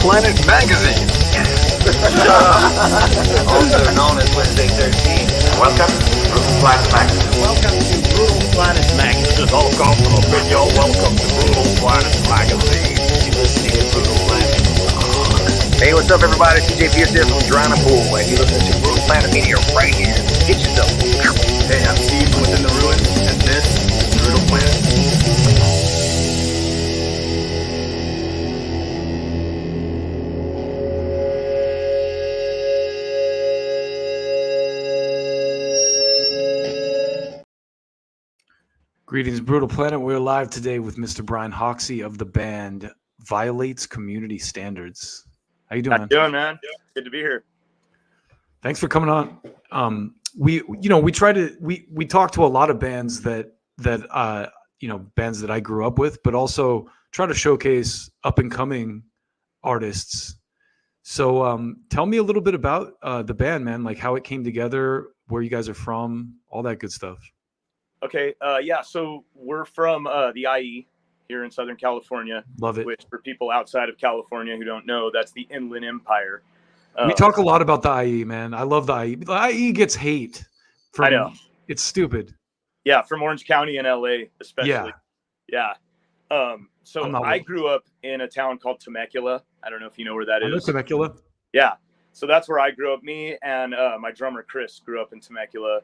Planet magazine. Also known as Wednesday 13. Welcome to Brutal Planet Magazine. Welcome to Brutal Planet Magazine. Welcome to Brutal Planet Magazine. You're listening to Brutal Planet. Hey, what's up, everybody? CJ Pierce here from Toronto Pool, and you're listening to Brutal Planet Media right here. Get yourself. Hey, I'm Steve from Within the Ruins, and this is Brutal Planet. Greetings, Brutal Planet. We're live today with Mr. Bryan Hoxsey of the band Violates Community Standards. How you doing, How man? you doing, man? Good to be here. Thanks for coming on. We talk to a lot of bands that bands that I grew up with, but also try to showcase up and coming artists. So tell me a little bit about the band, man, like how it came together, where you guys are from, all that good stuff. Okay, so we're from the IE here in Southern California. Love it. Which, for people outside of California who don't know, that's the Inland Empire. We talk a lot about the IE, man. I love the IE. The IE gets hate. I know. It's stupid. Yeah, from Orange County and LA, especially. Yeah. So I grew up in a town called Temecula. I don't know if you know where that is. Temecula. Yeah. So that's where I grew up. Me and my drummer, Chris, grew up in Temecula.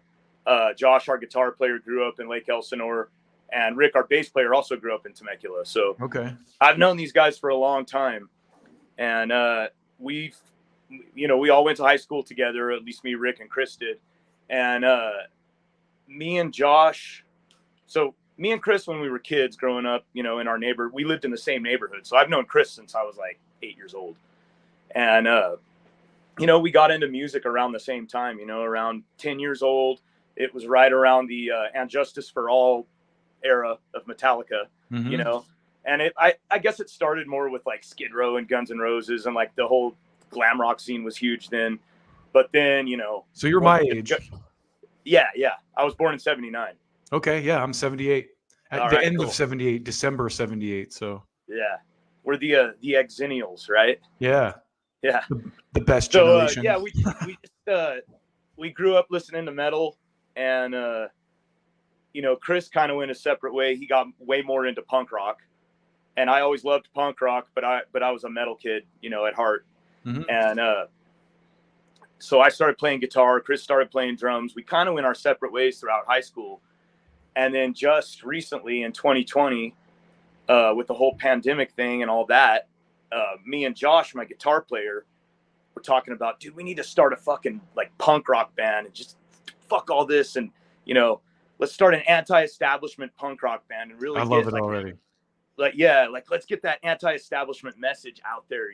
Josh, our guitar player, grew up in Lake Elsinore. And Rick, our bass player, also grew up in Temecula. So okay, I've known these guys for a long time. And we all went to high school together, at least me, Rick, and Chris did. And me and Josh, so me and Chris, when we were kids growing up, in our we lived in the same neighborhood. So I've known Chris since I was like 8 years old. And, we got into music around the same time, around 10 years old. It was right around the And Justice for All era of Metallica, and I guess it started more with like Skid Row and Guns N' Roses, and like the whole glam rock scene was huge then. But then, So you're my age. Yeah. I was born in 79. Okay, yeah, I'm 78. At the end cool. of 78, December 78. So yeah, we're the Exennials, right? Yeah. The best So generation. we grew up listening to metal, and Chris kind of went a separate way. He got way more into punk rock, and I always loved punk rock, but I was a metal kid, at heart. Mm-hmm. And so I started playing guitar. Chris started playing drums. We kind of went our separate ways throughout high school. And then just recently in 2020, with the whole pandemic thing and all that, me and Josh, my guitar player, were talking about, dude, we need to start a fucking like punk rock band and just fuck all this. And, let's start an anti-establishment punk rock band and really I love it already. Let's get that anti-establishment message out there,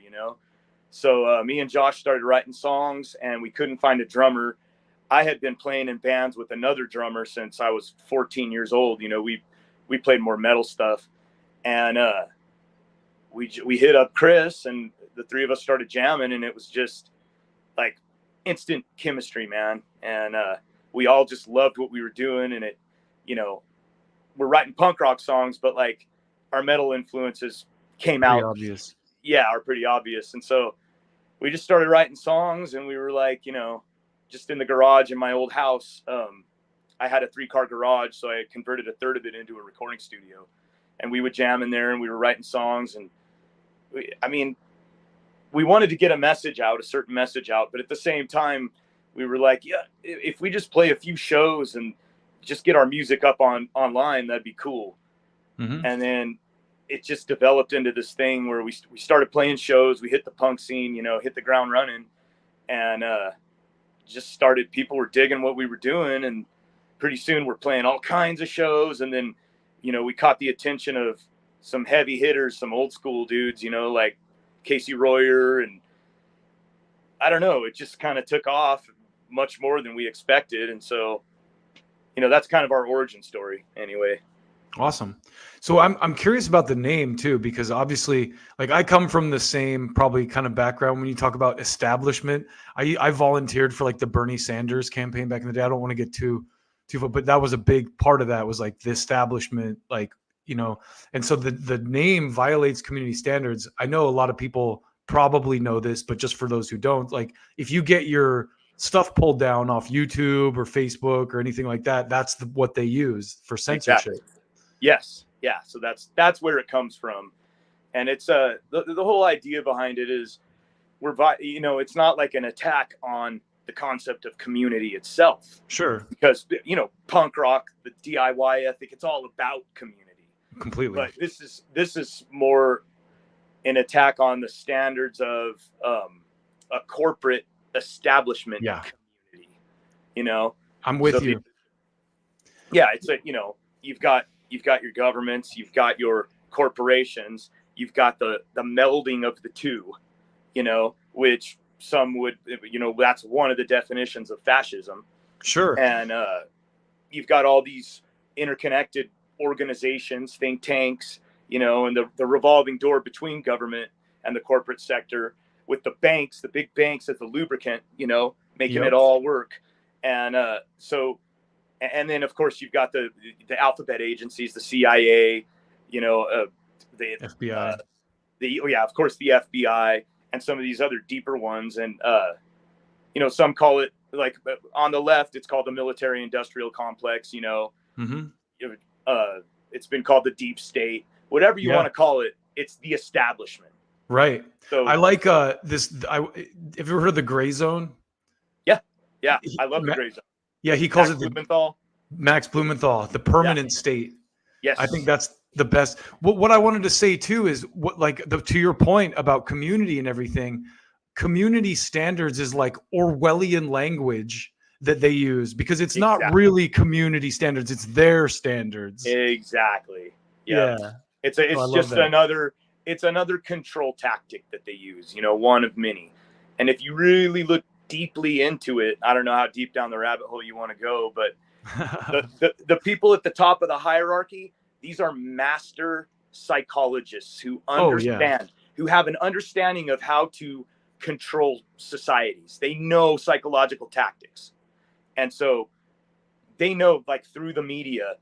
So me and Josh started writing songs, and we couldn't find a drummer. I had been playing in bands with another drummer since I was 14 years old. We played more metal stuff, and we hit up Chris, and the three of us started jamming, and it was just like instant chemistry, man. And we all just loved what we were doing, and it, we're writing punk rock songs, but like our metal influences came out. Obvious. Yeah, are pretty obvious. And so we just started writing songs, and we were like, just in the garage in my old house. I had a 3-car garage, so I converted a third of it into a recording studio, and we would jam in there, and we were writing songs. And we wanted to get a certain message out, but at the same time, we were like, yeah, if we just play a few shows and just get our music up online, that'd be cool. Mm-hmm. And then it just developed into this thing where we started playing shows. We hit the punk scene, hit the ground running, and people were digging what we were doing. And pretty soon we're playing all kinds of shows. And then, we caught the attention of some heavy hitters, some old school dudes, like Casey Royer. And I don't know, it just kind of took off much more than we expected. And so, that's kind of our origin story anyway. Awesome. So I'm curious about the name too, because obviously, like, I come from the same probably kind of background. When you talk about establishment, I volunteered for like the Bernie Sanders campaign back in the day. I don't want to get too but that was a big part of that, was like the establishment, like, and so the name Violates Community Standards. I know a lot of people probably know this, but just for those who don't, like if you get your stuff pulled down off YouTube or Facebook or anything like that, that's what they use for censorship. Exactly. Yes. Yeah. So that's where it comes from. And it's the whole idea behind it is it's not like an attack on the concept of community itself. Sure. Because, punk rock, the DIY ethic, it's all about community. Completely. But this is more an attack on the standards of a corporate establishment community. I'm with you. It's you've got your governments, you've got your corporations, you've got the melding of the two, which some would, that's one of the definitions of fascism. Sure. And you've got all these interconnected organizations, think tanks, and the revolving door between government and the corporate sector, with the banks, the big banks as the lubricant, making it all work. And and then of course you've got the alphabet agencies, the CIA, the FBI, of course the FBI, and some of these other deeper ones. And some call it, like on the left, it's called the military industrial complex. Mm-hmm. It's been called the deep state, whatever you want to call it. It's the establishment. Right. So I like this. Have you ever heard of the gray zone? Yeah. I love the gray zone. Yeah. He calls Max it Blumenthal. Max Blumenthal, the permanent state. Yes. I think that's the best. What I wanted to say too is to your point about community and everything, community standards is like Orwellian language that they use, because it's not really community standards. It's their standards. Exactly. Yeah. It's another control tactic that they use, one of many. And if you really look deeply into it, I don't know how deep down the rabbit hole you want to go, but the people at the top of the hierarchy, these are master psychologists who understand, who have an understanding of how to control societies. They know psychological tactics. And so they know, like through the media,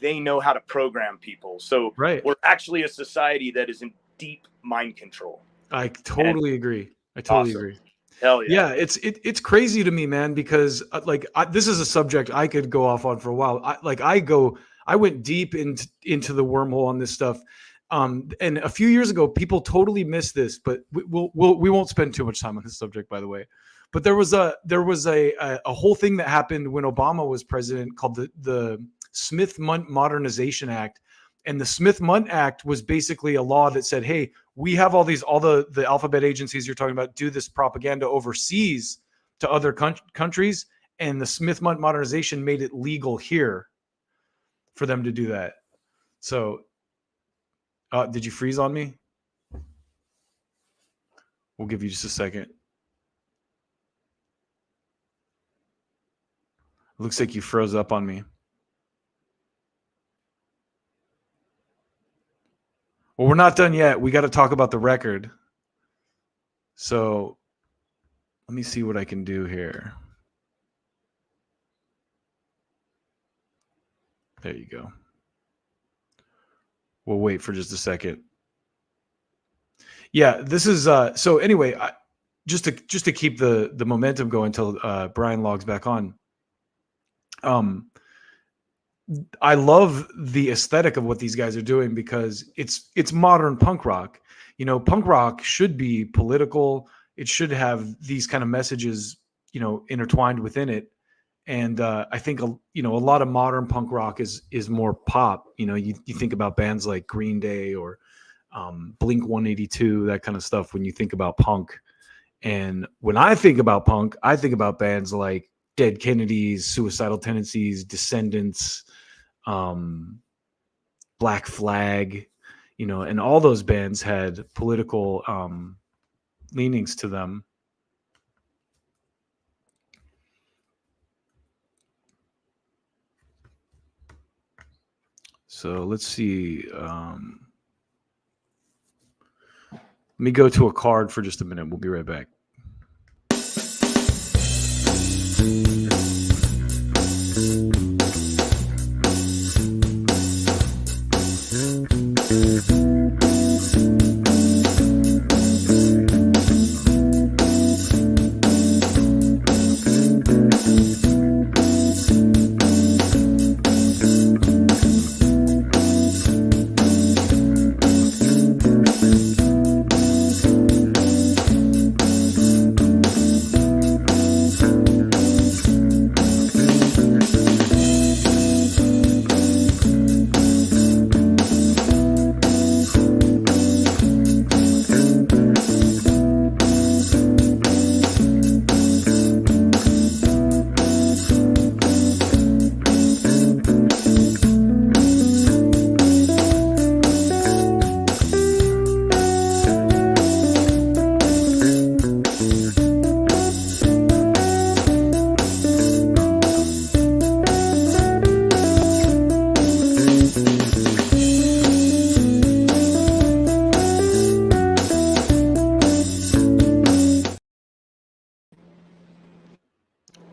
they know how to program people. So we're actually a society that is in deep mind control. I totally agree. Hell yeah. Yeah, it's crazy to me, man, because this is a subject I could go off on for a while. I went deep into the wormhole on this stuff. And a few years ago, people totally missed this, but we won't spend too much time on this subject, by the way. But there was a whole thing that happened when Obama was president called the Smith-Mundt Modernization Act. And the Smith-Mundt Act was basically a law that said, hey, we have all the alphabet agencies you're talking about do this propaganda overseas to other countries. And the Smith-Mundt Modernization made it legal here for them to do that. So did you freeze on me? We'll give you just a second. Looks like you froze up on me. Well, we're not done yet. We got to talk about the record. So let me see what I can do here. There you go. We'll wait for just a second. Yeah, this is so anyway, just to keep the momentum going until Bryan logs back on. I love the aesthetic of what these guys are doing, because it's modern punk rock. Punk rock should be political. It should have these kind of messages, intertwined within it. And I think a lot of modern punk rock is more pop. You think about bands like Green Day or Blink 182, that kind of stuff when you think about punk. And when I think about punk, I think about bands like Dead Kennedys, Suicidal Tendencies, Descendants, Black Flag, and all those bands had political leanings to them. So let's see. Let me go to a card for just a minute. We'll be right back.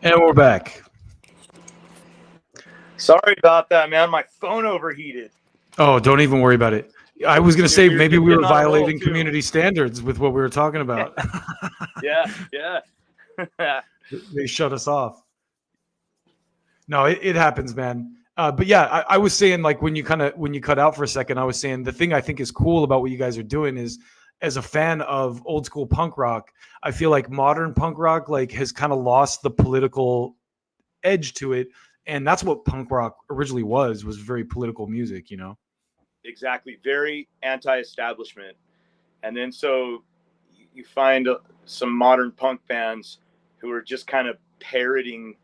And we're back. Sorry about that, man. My phone overheated. Oh, don't even worry about it. I was going to say maybe we were getting on a roll, violating too. community standards with what we were talking about. Yeah. They shut us off. No, it happens, man. But yeah, I was saying, like, when you cut out for a second, I was saying the thing I think is cool about what you guys are doing is, as a fan of old school punk rock, I feel like modern punk rock like has kind of lost the political edge to it, and that's what punk rock originally was very political music, you know. Exactly. Very anti-establishment. And then so you find some modern punk bands who are just kind of parroting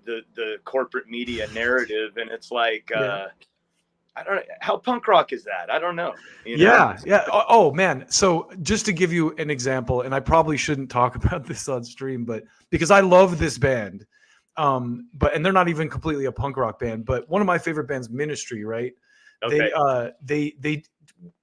the corporate media narrative, and it's like I don't know, how punk rock is that? I don't know. You know? Yeah. Oh man. So just to give you an example, and I probably shouldn't talk about this on stream, but because I love this band, and they're not even completely a punk rock band, but one of my favorite bands, Ministry, right? Okay. They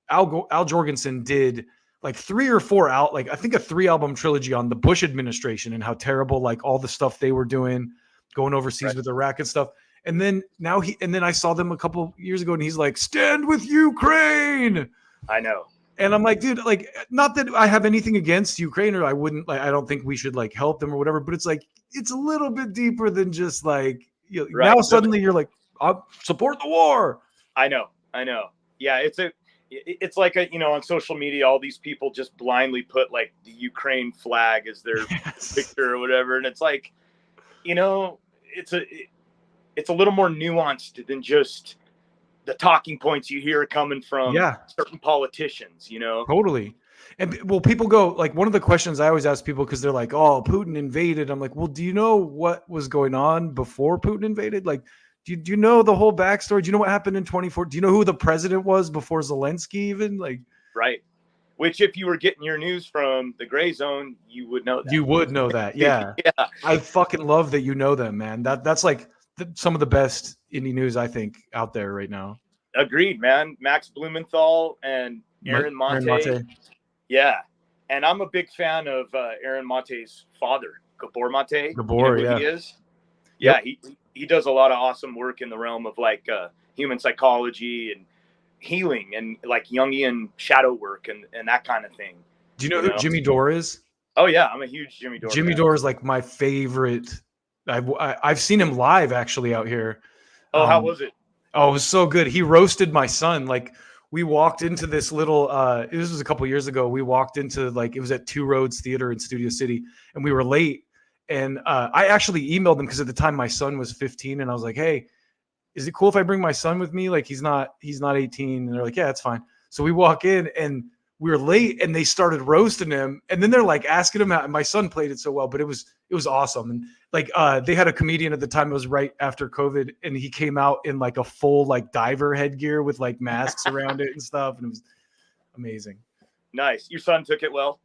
Al Jorgensen did like 3 or 4 out, like I think a 3-album trilogy on the Bush administration and how terrible like all the stuff they were doing, going overseas with Iraq and stuff. And then I saw them a couple years ago, and he's like, "Stand with Ukraine." I know. And I'm like, dude, like, not that I have anything against Ukraine, or I wouldn't, like, I don't think we should like help them or whatever, but it's like, it's a little bit deeper than just like, you know, now suddenly you're like, I'll support the war. I know. Yeah, it's like you know, on social media, all these people just blindly put like the Ukraine flag as their picture or whatever, and it's like, you know, it's a little more nuanced than just the talking points you hear coming from certain politicians, you know? Totally. And well, people go like, one of the questions I always ask people, because they're like, "Oh, Putin invaded." I'm like, well, do you know what was going on before Putin invaded? Like, do you know the whole backstory? Do you know what happened in 2014? Do you know who the president was before Zelensky even? Like, right. Which, if you were getting your news from the Gray Zone, you would know that. You would know that. Yeah. Yeah. I fucking love that you know them, man. That's like some of the best indie news I think out there right now. Agreed, man. Max Blumenthal and Aaron Mate. Yeah. And I'm a big fan of Aaron Mate's father, Gabor Mate. Gabor, you know who he is? Yeah, he does a lot of awesome work in the realm of like human psychology and healing and like Jungian shadow work and that kind of thing. Do you know who Jimmy Dore is? Oh yeah, I'm a huge Jimmy Dore fan. Dore is like my favorite. I've seen him live actually out here. Oh, how was it? Oh, it was so good. He roasted my son. Like, we walked into this little this was a couple years ago. We walked into, like, it was at Two Roads Theater in Studio City, and we were late. And I actually emailed them because at the time my son was 15, and I was like, "Hey, is it cool if I bring my son with me? Like, he's not 18." And they're like, "Yeah, that's fine." So we walk in, and we were late, and they started roasting him, and then they're like asking him out. And my son played it so well, but it was awesome. And like they had a comedian at the time. It was right after COVID, and he came out in like a full like diver headgear with like masks around it and stuff, and it was amazing. Nice. Your son took it well.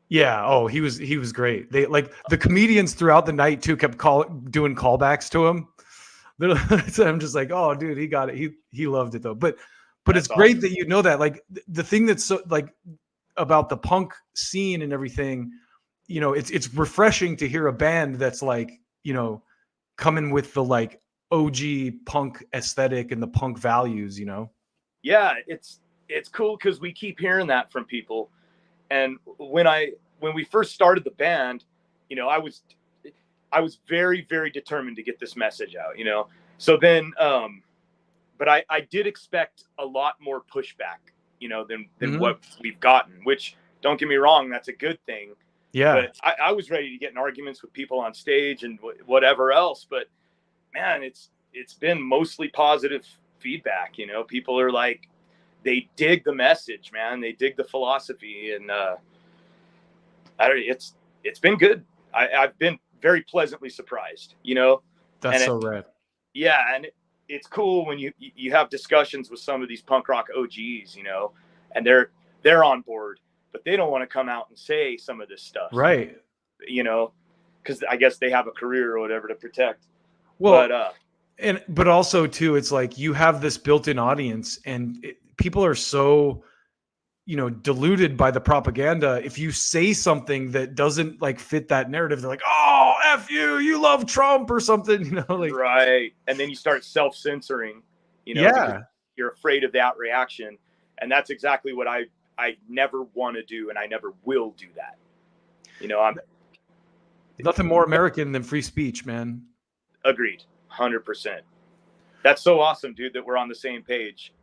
Yeah. Oh, he was great. They like the comedians throughout the night too kept doing callbacks to him. So I'm just like, oh, dude, he got it. He loved it though. But it's great that you know that. Like the thing that's so like about the punk scene and everything, you know, it's refreshing to hear a band that's like, you know, coming with the like OG punk aesthetic and the punk values, you know? Yeah, it's cool because we keep hearing that from people. And when we first started the band, you know, I was very, very determined to get this message out, you know? So then, but I did expect a lot more pushback, you know, than what we've gotten, which, don't get me wrong, that's a good thing. Yeah. But I was ready to get in arguments with people on stage and whatever else. But man, it's been mostly positive feedback. You know, people are like, they dig the message, man. They dig the philosophy, and it's been good. I've been very pleasantly surprised. You know, that's so rad. Yeah, and it's cool when you have discussions with some of these punk rock OGs, you know, and they're on board, but they don't want to come out and say some of this stuff, right? You know, because I guess they have a career or whatever to protect. Well, but also too, it's like you have this built-in audience, and people are so diluted by the propaganda. If you say something that doesn't like fit that narrative, they're like, oh, F you love Trump or something, like, right. And then you start self-censoring, because you're afraid of that reaction. And that's exactly what I never want to do. And I never will do that. I'm nothing more American than free speech, man. Agreed. 100%. That's so awesome, dude, that we're on the same page.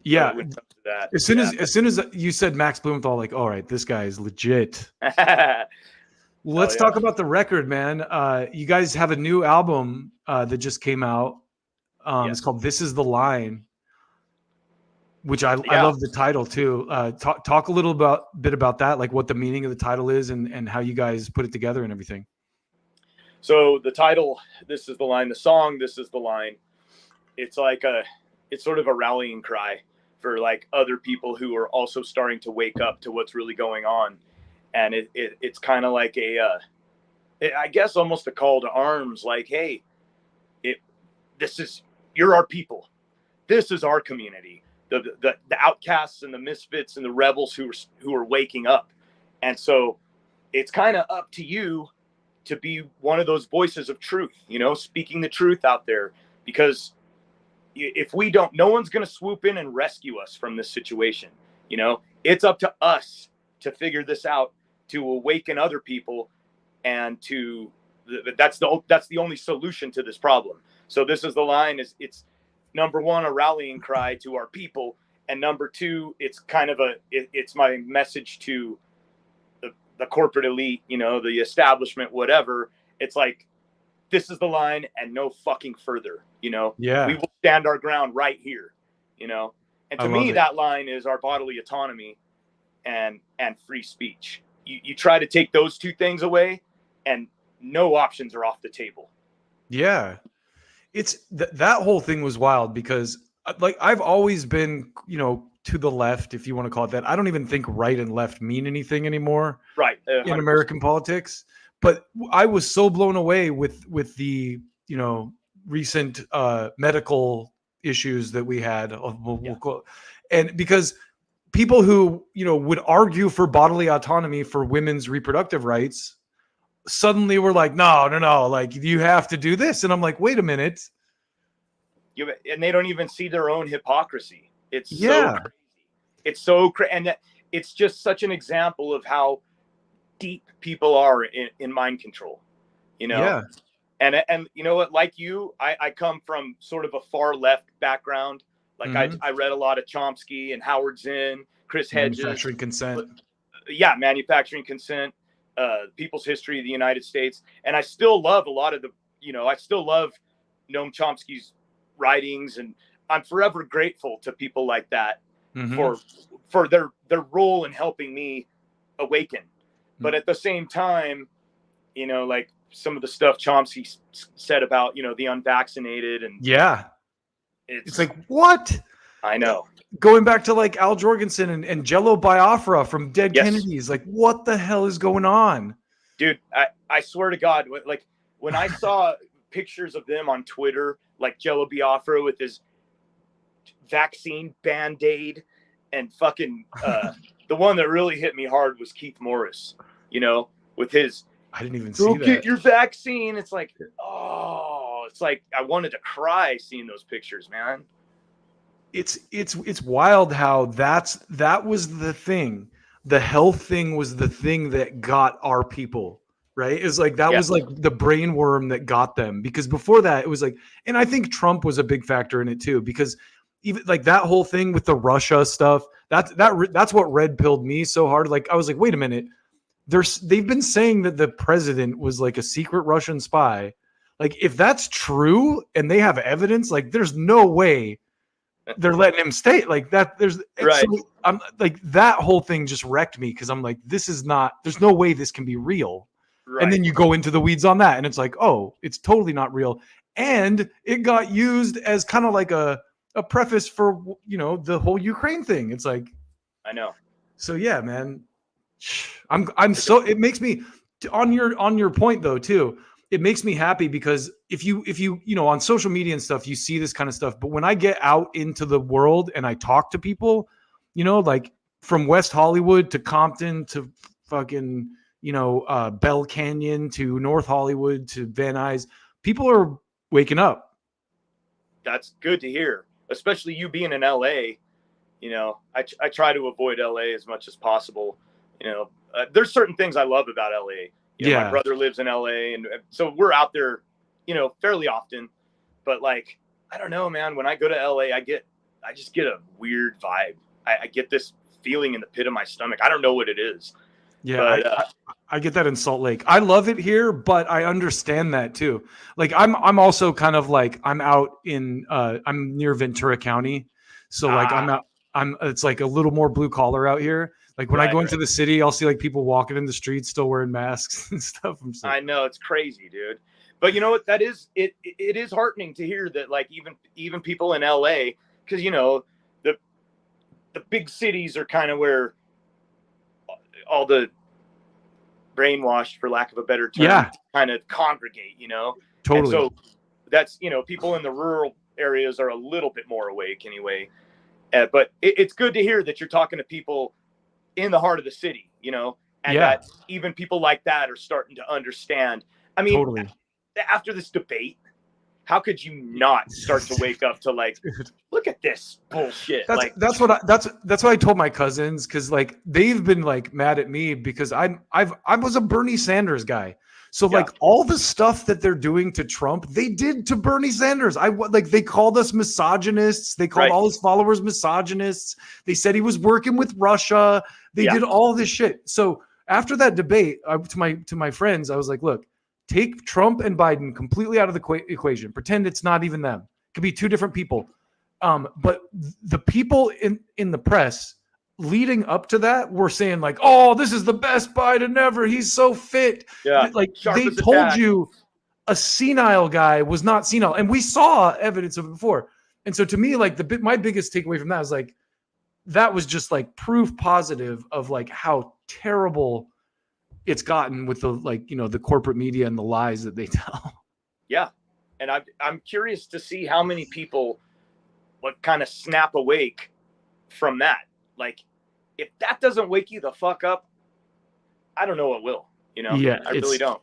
Yeah. When it comes to that. As soon as you said Max Blumenthal, like, all right, this guy is legit. Let's talk about the record, man. You guys have a new album that just came out. It's called This Is the Line, which I love the title too. Talk a little bit about that, like what the meaning of the title is and how you guys put it together and everything. So the title, This Is the Line, the song, This Is the Line. It's sort of a rallying cry for like other people who are also starting to wake up to what's really going on. And it's kind of like I guess almost a call to arms, like, hey, you're our people. This is our community. The outcasts and the misfits and the rebels who are waking up. And so it's kind of up to you to be one of those voices of truth, speaking the truth out there, because if we don't, no one's going to swoop in and rescue us from this situation. It's up to us to figure this out, to awaken other people, and that's the only solution to this problem. So This Is the Line it's number one, a rallying cry to our people. And number two, it's kind of it's my message to the corporate elite, the establishment, whatever. It's like, this is the line and no fucking further, we will stand our ground right here, and to me, that line is our bodily autonomy and free speech. You try to take those two things away and no options are off the table. Yeah. It's that whole thing was wild because like I've always been, to the left, if you want to call it that. I don't even think right and left mean anything anymore. Right. In American politics. But I was so blown away with the, recent medical issues that we had. And because people who, would argue for bodily autonomy for women's reproductive rights suddenly were like, no, like you have to do this. And I'm like, wait a minute. And they don't even see their own hypocrisy. It's so crazy. It's so crazy. And it's just such an example of how deep people are in mind control, Yeah. And you know what, like you, I come from sort of a far left background. Like I read a lot of Chomsky and Howard Zinn, Chris Hedges. Manufacturing Consent. Manufacturing Consent, People's History of the United States. And I still love a lot of I still love Noam Chomsky's writings, and I'm forever grateful to people like that for their role in helping me awaken. But at the same time, like some of the stuff Chomsky said about, the unvaccinated and it's like, what? I know. Going back to like Al Jorgensen and Jello Biafra from Dead Kennedys, like what the hell is going on? Dude, I swear to God, like when I saw pictures of them on Twitter, like Jello Biafra with his vaccine Band-Aid and fucking the one that really hit me hard was Keith Morris, with his I didn't even see go that. Get your vaccine. It's like, it's like I wanted to cry seeing those pictures, man. It's wild how that was the thing. The health thing was the thing that got our people, right? It's like that was like the brain worm that got them, because before that it was like, and I think Trump was a big factor in it too, because even like that whole thing with the Russia stuff, that's what red pilled me so hard. Like I was like, wait a minute, they've been saying that the president was like a secret Russian spy. Like if that's true and they have evidence, like there's no way they're letting him stay like that. There's right. So I'm like, that whole thing just wrecked me, because I'm like, there's no way this can be real. Right. And then you go into the weeds on that and it's like, oh, it's totally not real. And it got used as kind of like a preface for, the whole Ukraine thing. It's like, I know. So yeah, man, I'm so, it makes me, on your point though, too, it makes me happy, because if you on social media and stuff, you see this kind of stuff. But when I get out into the world and I talk to people, like from West Hollywood to Compton to fucking, Bell Canyon to North Hollywood to Van Nuys, people are waking up. That's good to hear, especially you being in LA. I try to avoid LA as much as possible. There's certain things I love about LA. My brother lives in LA, and so we're out there, fairly often. But like, I don't know, man. When I go to LA, I just get a weird vibe. I get this feeling in the pit of my stomach. I don't know what it is. Yeah, but, I get that in Salt Lake. I love it here, but I understand that too. Like I'm also kind of like I'm out in I'm near Ventura County, so like it's like a little more blue collar out here. Like when I go into the city, I'll see like people walking in the streets still wearing masks and stuff. I know, it's crazy, dude. But you know what? That is it. It is heartening to hear that, like, even people in LA, because the big cities are kind of where all the brainwashed, for lack of a better term, kind of congregate. Totally. And so that's people in the rural areas are a little bit more awake anyway. But it's good to hear that you're talking to people in the heart of the city, and that even people like that are starting to understand. I mean, totally. After this debate, how could you not start to wake up to like, look at this bullshit? That's what I told my cousins, because like they've been like mad at me because I was a Bernie Sanders guy. So like all the stuff that they're doing to Trump, they did to Bernie Sanders. They called us misogynists. They called all his followers misogynists. They said he was working with Russia. They did all this shit. So after that debate, to my friends, I was like, look, take Trump and Biden completely out of the equation. Pretend it's not even them. It could be two different people. But the people in the press leading up to that were saying like, oh, this is the best Biden ever. He's so fit. Yeah. Like they told you a senile guy was not senile. And we saw evidence of it before. And so to me, like my biggest takeaway from that is like, that was just like proof positive of like how terrible it's gotten with the the corporate media and the lies that they tell. Yeah. And I'm curious to see how many people kind of snap awake from that. Like, if that doesn't wake you the fuck up, I don't know what will, Yeah, I really don't.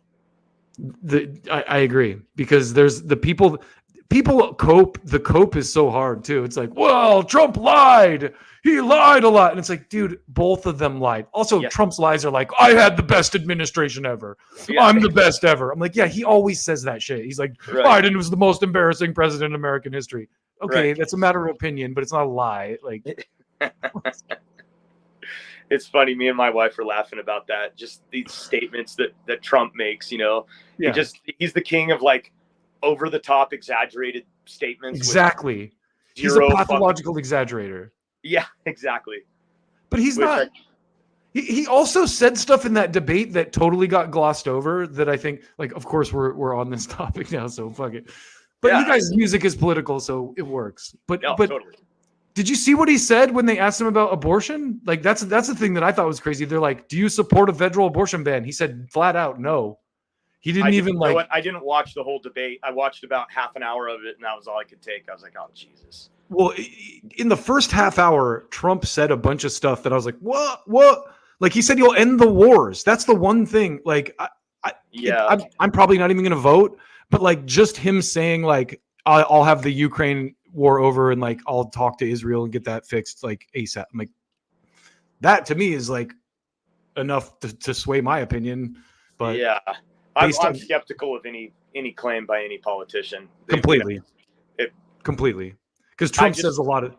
I agree, because there's the people cope. The cope is so hard too. It's like, well, Trump lied. He lied a lot. And it's like, dude, both of them lied. Also, Trump's lies are like, I had the best administration ever. I'm the best ever. I'm like, yeah, he always says that shit. He's like, Biden was the most embarrassing president in American history. Okay, that's a matter of opinion, but it's not a lie. Like, it's funny. Me and my wife were laughing about that. Just these statements that Trump makes, he's the king of like over the top, exaggerated statements. Exactly. He's a pathological exaggerator. Yeah, exactly. But he's not. He also said stuff in that debate that totally got glossed over. That I think, like, of course, we're on this topic now, so fuck it. But you guys' music is political, so it works. But totally. Did you see what he said when they asked him about abortion? Like that's the thing that I thought was crazy. They're like, "Do you support a federal abortion ban?" He said flat out no. He didn't even like. I didn't watch the whole debate. I watched about half an hour of it, and that was all I could take. I was like, "Oh Jesus." Well, in the first half hour, Trump said a bunch of stuff that I was like, "What? Like he said he'll end the wars. That's the one thing. Like, I'm probably not even going to vote, but like just him saying like I'll have the Ukraine war over and like I'll talk to Israel and get that fixed like ASAP. I'm like, that to me is like enough to sway my opinion. But yeah, I'm skeptical of any claim by any politician. Completely. Completely. Because Trump says a lot of.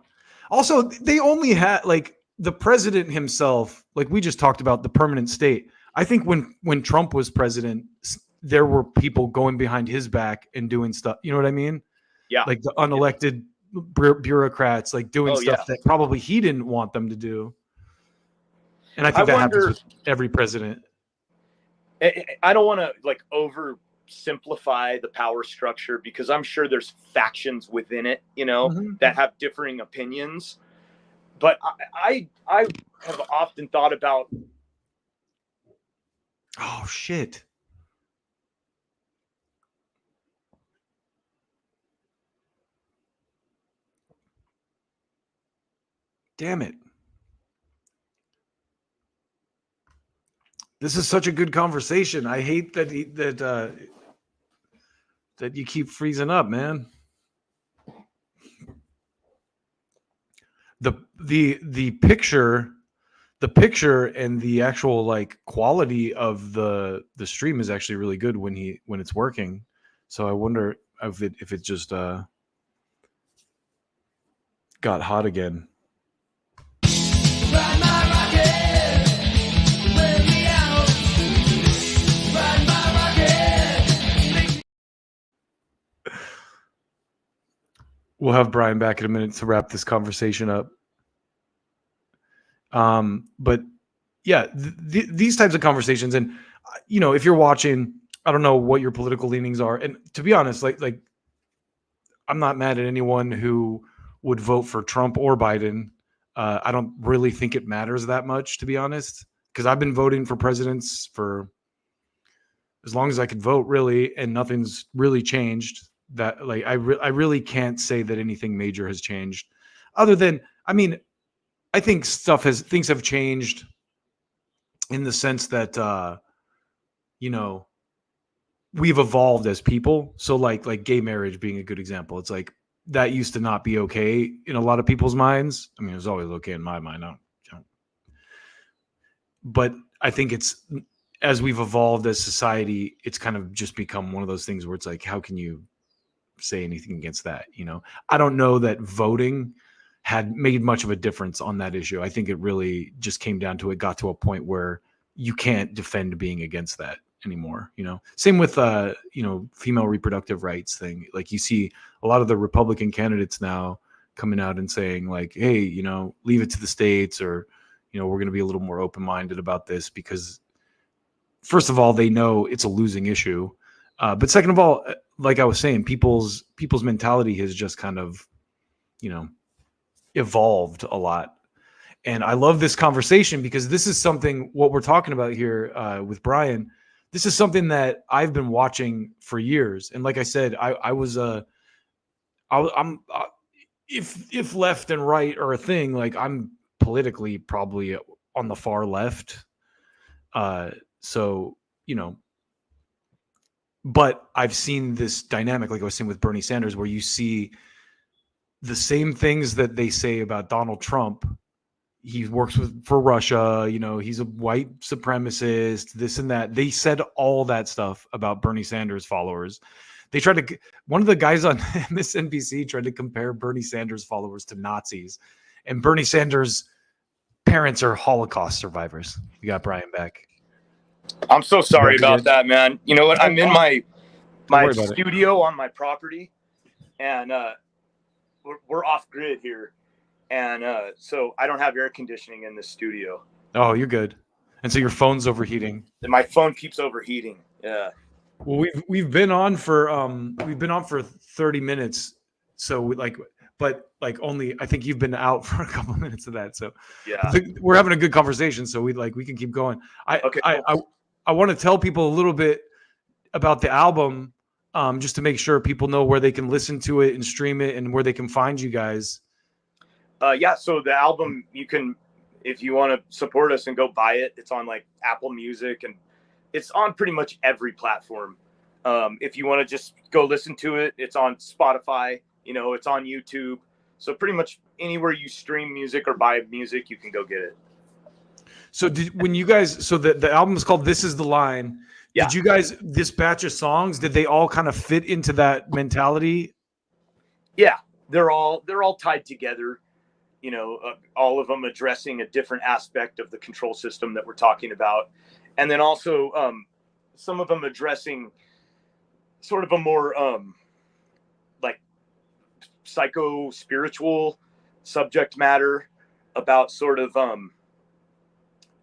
Also, they only had like the president himself. Like we just talked about the permanent state. I think when Trump was president, there were people going behind his back and doing stuff. You know what I mean? Yeah. Like the unelected bureaucrats, like doing stuff that probably he didn't want them to do. And I think that happens with every president. I don't want to like oversimplify the power structure because I'm sure there's factions within it, that have differing opinions. But I have often thought about. Oh shit. Damn it. This is such a good conversation. I hate that that you keep freezing up, man. The picture and the actual like quality of the stream is actually really good when it's working. So I wonder if it just got hot again. Ride my rocket, wear me out. Ride my rocket. We'll have Bryan back in a minute to wrap this conversation up. But yeah, these types of conversations, and you know, if you're watching, I don't know what your political leanings are, and to be honest, like I'm not mad at anyone who would vote for Trump or Biden. I don't really think it matters that much, to be honest, because I've been voting for presidents for as long as I could vote, really, and nothing's really changed. That like I really can't say that anything major has changed, other than, I mean, I think things have changed in the sense that you know, we've evolved as people. So like gay marriage being a good example. It's like that used to not be okay in a lot of people's minds. I mean, it was always okay in my mind. But I think it's, as we've evolved as society, it's kind of just become one of those things where it's like, how can you say anything against that? You know, I don't know that voting had made much of a difference on that issue. I think it really just came down to, it got to a point where you can't defend being against that anymore. You know, same with you know, female reproductive rights thing. Like you see a lot of the Republican candidates now coming out and saying like, hey, you know, leave it to the states, or, you know, we're going to be a little more open-minded about this, because first of all, they know it's a losing issue. But second of all, like I was saying, people's mentality has just kind of, you know, evolved a lot. And I love this conversation because this is something, what we're talking about here with Bryan, this is something that I've been watching for years. And like I said, I'm if left and right are a thing, like I'm politically probably on the far left. So, you know, but I've seen this dynamic, like I was saying with Bernie Sanders, where you see the same things that they say about Donald Trump. He works for Russia, you know, he's a white supremacist, this and that. They said all that stuff about Bernie Sanders followers. They tried to, one of the guys on MSNBC tried to compare Bernie Sanders followers to Nazis, and Bernie Sanders' parents are Holocaust survivors. We got Bryan back. I'm so sorry about that, man. You know what? I'm in my studio on my property, and we're off grid here. And so I don't have air conditioning in the studio. Oh, you're good. And so your phone's overheating. And my phone keeps overheating. Yeah. Well, we've been on for 30 minutes. So but only, I think you've been out for a couple of minutes of that. So yeah, we're having a good conversation. So we can keep going. I want to tell people a little bit about the album, just to make sure people know where they can listen to it and stream it and where they can find you guys. Yeah, so the album, you can, if you want to support us and go buy it, it's on like Apple Music, and it's on pretty much every platform. If you want to just go listen to it, it's on Spotify, you know, it's on YouTube. So pretty much anywhere you stream music or buy music, you can go get it. So when you guys, so the album is called This Is the Line. Yeah. Did you guys, this batch of songs, did they all kind of fit into that mentality? Yeah, they're all tied together. You know, all of them addressing a different aspect of the control system that we're talking about. And then also some of them addressing sort of a more like psycho-spiritual subject matter about sort of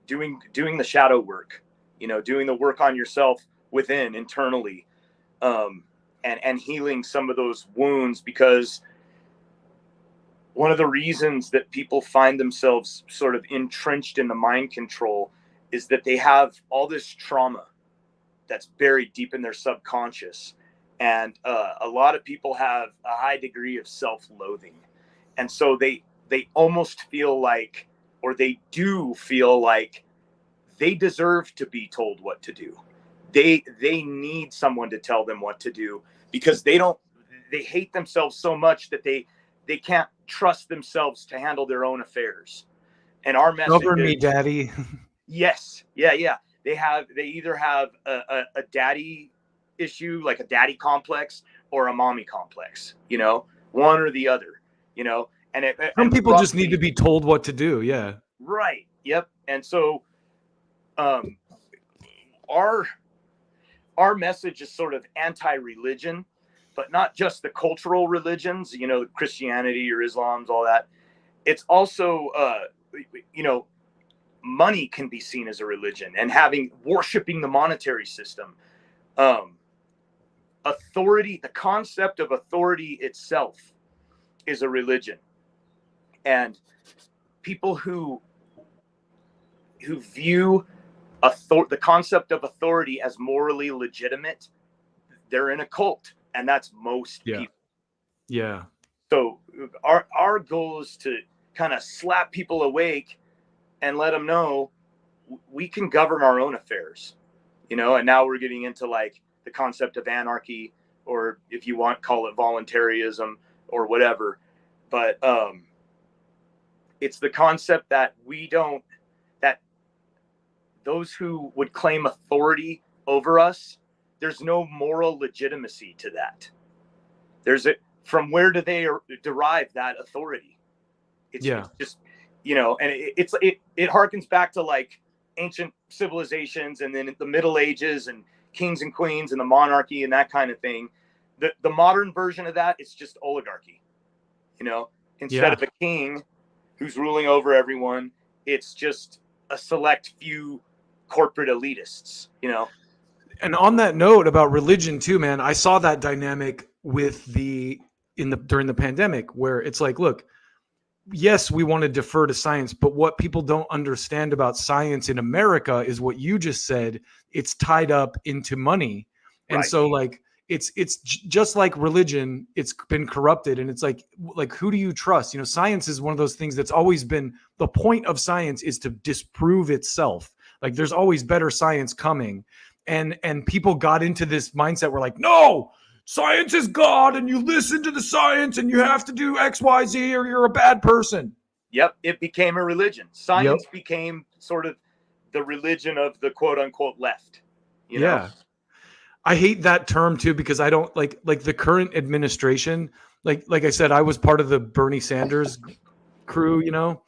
doing the shadow work, you know, doing the work on yourself within, internally, and healing some of those wounds, because one of the reasons that people find themselves sort of entrenched in the mind control is that they have all this trauma that's buried deep in their subconscious. And a lot of people have a high degree of self-loathing. And so they almost feel like, or they do feel like, they deserve to be told what to do. They need someone to tell them what to do, because they hate themselves so much that they can't trust themselves to handle their own affairs. And our message Cover me, is, daddy. yes, yeah. They either have a daddy issue, like a daddy complex, or a mommy complex, one or the other, and Some people just need to be told what to do. Yeah. Right. Yep. And so, our message is sort of anti-religion, but not just the cultural religions, Christianity or Islam's, all that. It's also, money can be seen as a religion, and worshiping the monetary system. Authority, the concept of authority itself is a religion. And people who view the concept of authority as morally legitimate, they're in a cult, and that's most people. Yeah. So our goal is to kind of slap people awake and let them know we can govern our own affairs, and now we're getting into like the concept of anarchy, or if you want, call it voluntarism or whatever. But it's the concept that that those who would claim authority over us, there's no moral legitimacy to that. From where do they derive that authority? It's just, and it harkens back to like ancient civilizations, and then the Middle Ages and kings and queens and the monarchy and that kind of thing. The modern version of that, it's just oligarchy, instead of a king who's ruling over everyone, it's just a select few corporate elitists, And on that note about religion too, man, I saw that dynamic during the pandemic, where it's like, look, yes, we want to defer to science, but what people don't understand about science in America is what you just said. It's tied up into money. And right. So like, it's just like religion, it's been corrupted. And it's like, who do you trust? Science is one of those things that's always been, the point of science is to disprove itself. Like there's always better science coming. And people got into this mindset where like, no, science is God, and you listen to the science, and you have to do X, Y, Z, or you're a bad person. Yep. It became a religion. Science became sort of the religion of the quote unquote left. Yeah. I hate that term too, because I don't like the current administration. Like I said, I was part of the Bernie Sanders crew,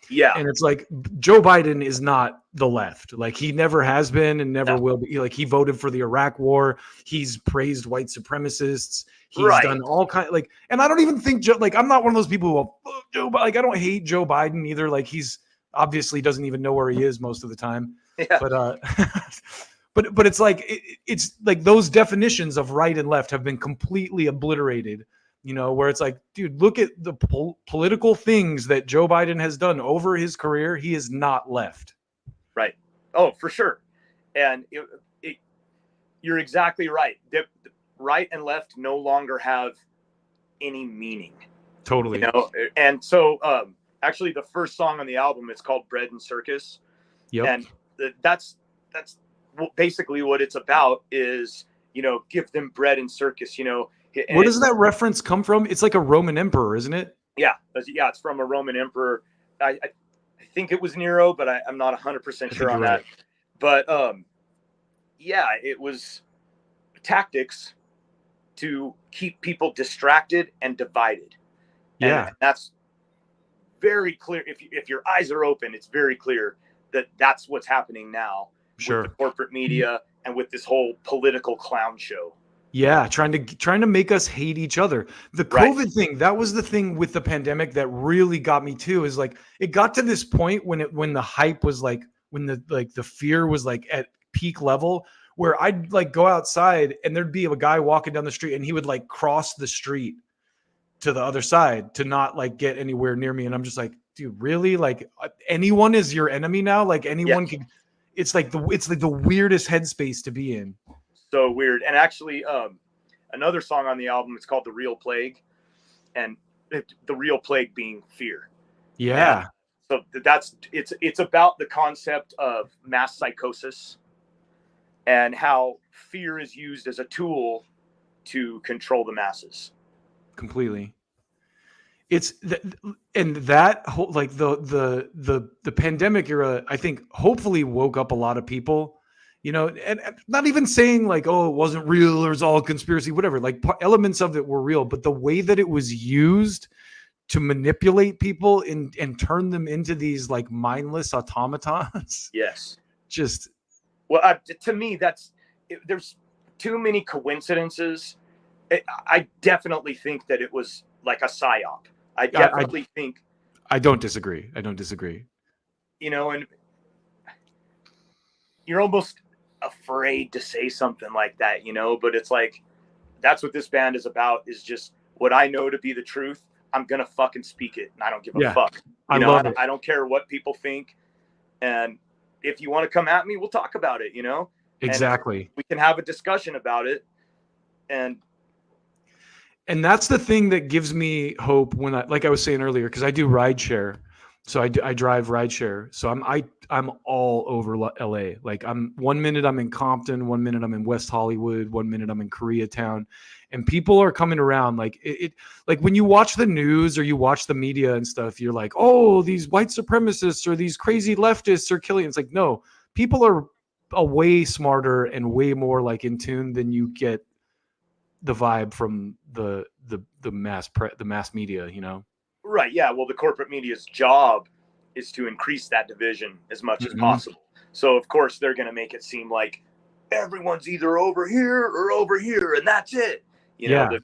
Yeah. And it's like Joe Biden is not the left. Like he never has been and never will be. Like he voted for the Iraq war. He's praised white supremacists. He's done all kind and I don't even think I'm not one of those people who will, Joe, like I don't hate Joe Biden either. Like he's obviously doesn't even know where he is most of the time. Yeah. But it's like it's like those definitions of right and left have been completely obliterated. Where it's like, dude, look at the political things that Joe Biden has done over his career. He is not left. Right. Oh, for sure. And you're exactly right. The right and left no longer have any meaning. Totally. And so actually the first song on the album, it's called Bread and Circus. Yep. And that's basically what it's about is, give them bread and circus, Where does that reference come from? It's like a Roman emperor, isn't it? Yeah. It's from a Roman emperor. I think it was Nero, but I'm not 100% sure on that. But it was tactics to keep people distracted and divided. Yeah. And that's very clear. If your eyes are open, it's very clear that that's what's happening now. Sure. With the corporate media and with this whole political clown show. Yeah, trying to make us hate each other. The COVID thing, that was the thing with the pandemic that really got me too, is like it got to this point when the hype was like, when the fear was like at peak level, where I'd like go outside and there'd be a guy walking down the street and he would like cross the street to the other side to not like get anywhere near me. And I'm just like, dude, really? Like anyone is your enemy now? Like anyone can. It's like the weirdest headspace to be in. So weird. And actually, another song on the album, it's called The Real Plague, and the real plague being fear. Yeah. And So it's about the concept of mass psychosis and how fear is used as a tool to control the masses. Completely. It's and that whole, like the pandemic era, I think hopefully woke up a lot of people, and not even saying like, oh, it wasn't real or it's all conspiracy, whatever. Like elements of it were real, but the way that it was used to manipulate people and turn them into these like mindless automatons. Yes. Just well, to me, there's too many coincidences. I definitely think that it was like a psyop. I definitely think. I don't disagree. And you're almost afraid to say something like that, but it's like, that's what this band is about, is just what I know to be the truth. I'm going to fucking speak it, and I don't give a fuck. I love it. I don't care what people think. And if you want to come at me, we'll talk about it, Exactly. And we can have a discussion about it. And that's the thing that gives me hope when like I was saying earlier, because I do rideshare. So I drive rideshare. So I'm all over LA. Like 1 minute I'm in Compton, 1 minute I'm in West Hollywood, 1 minute I'm in Koreatown, and people are coming around. Like like when you watch the news or you watch the media and stuff, you're like, oh, these white supremacists or these crazy leftists are killing. It's like, no, people are way smarter and way more like in tune than you get the vibe from the mass media, Right. Yeah. Well, the corporate media's job is to increase that division as much as possible. So of course they're going to make it seem like everyone's either over here or over here, and that's it. The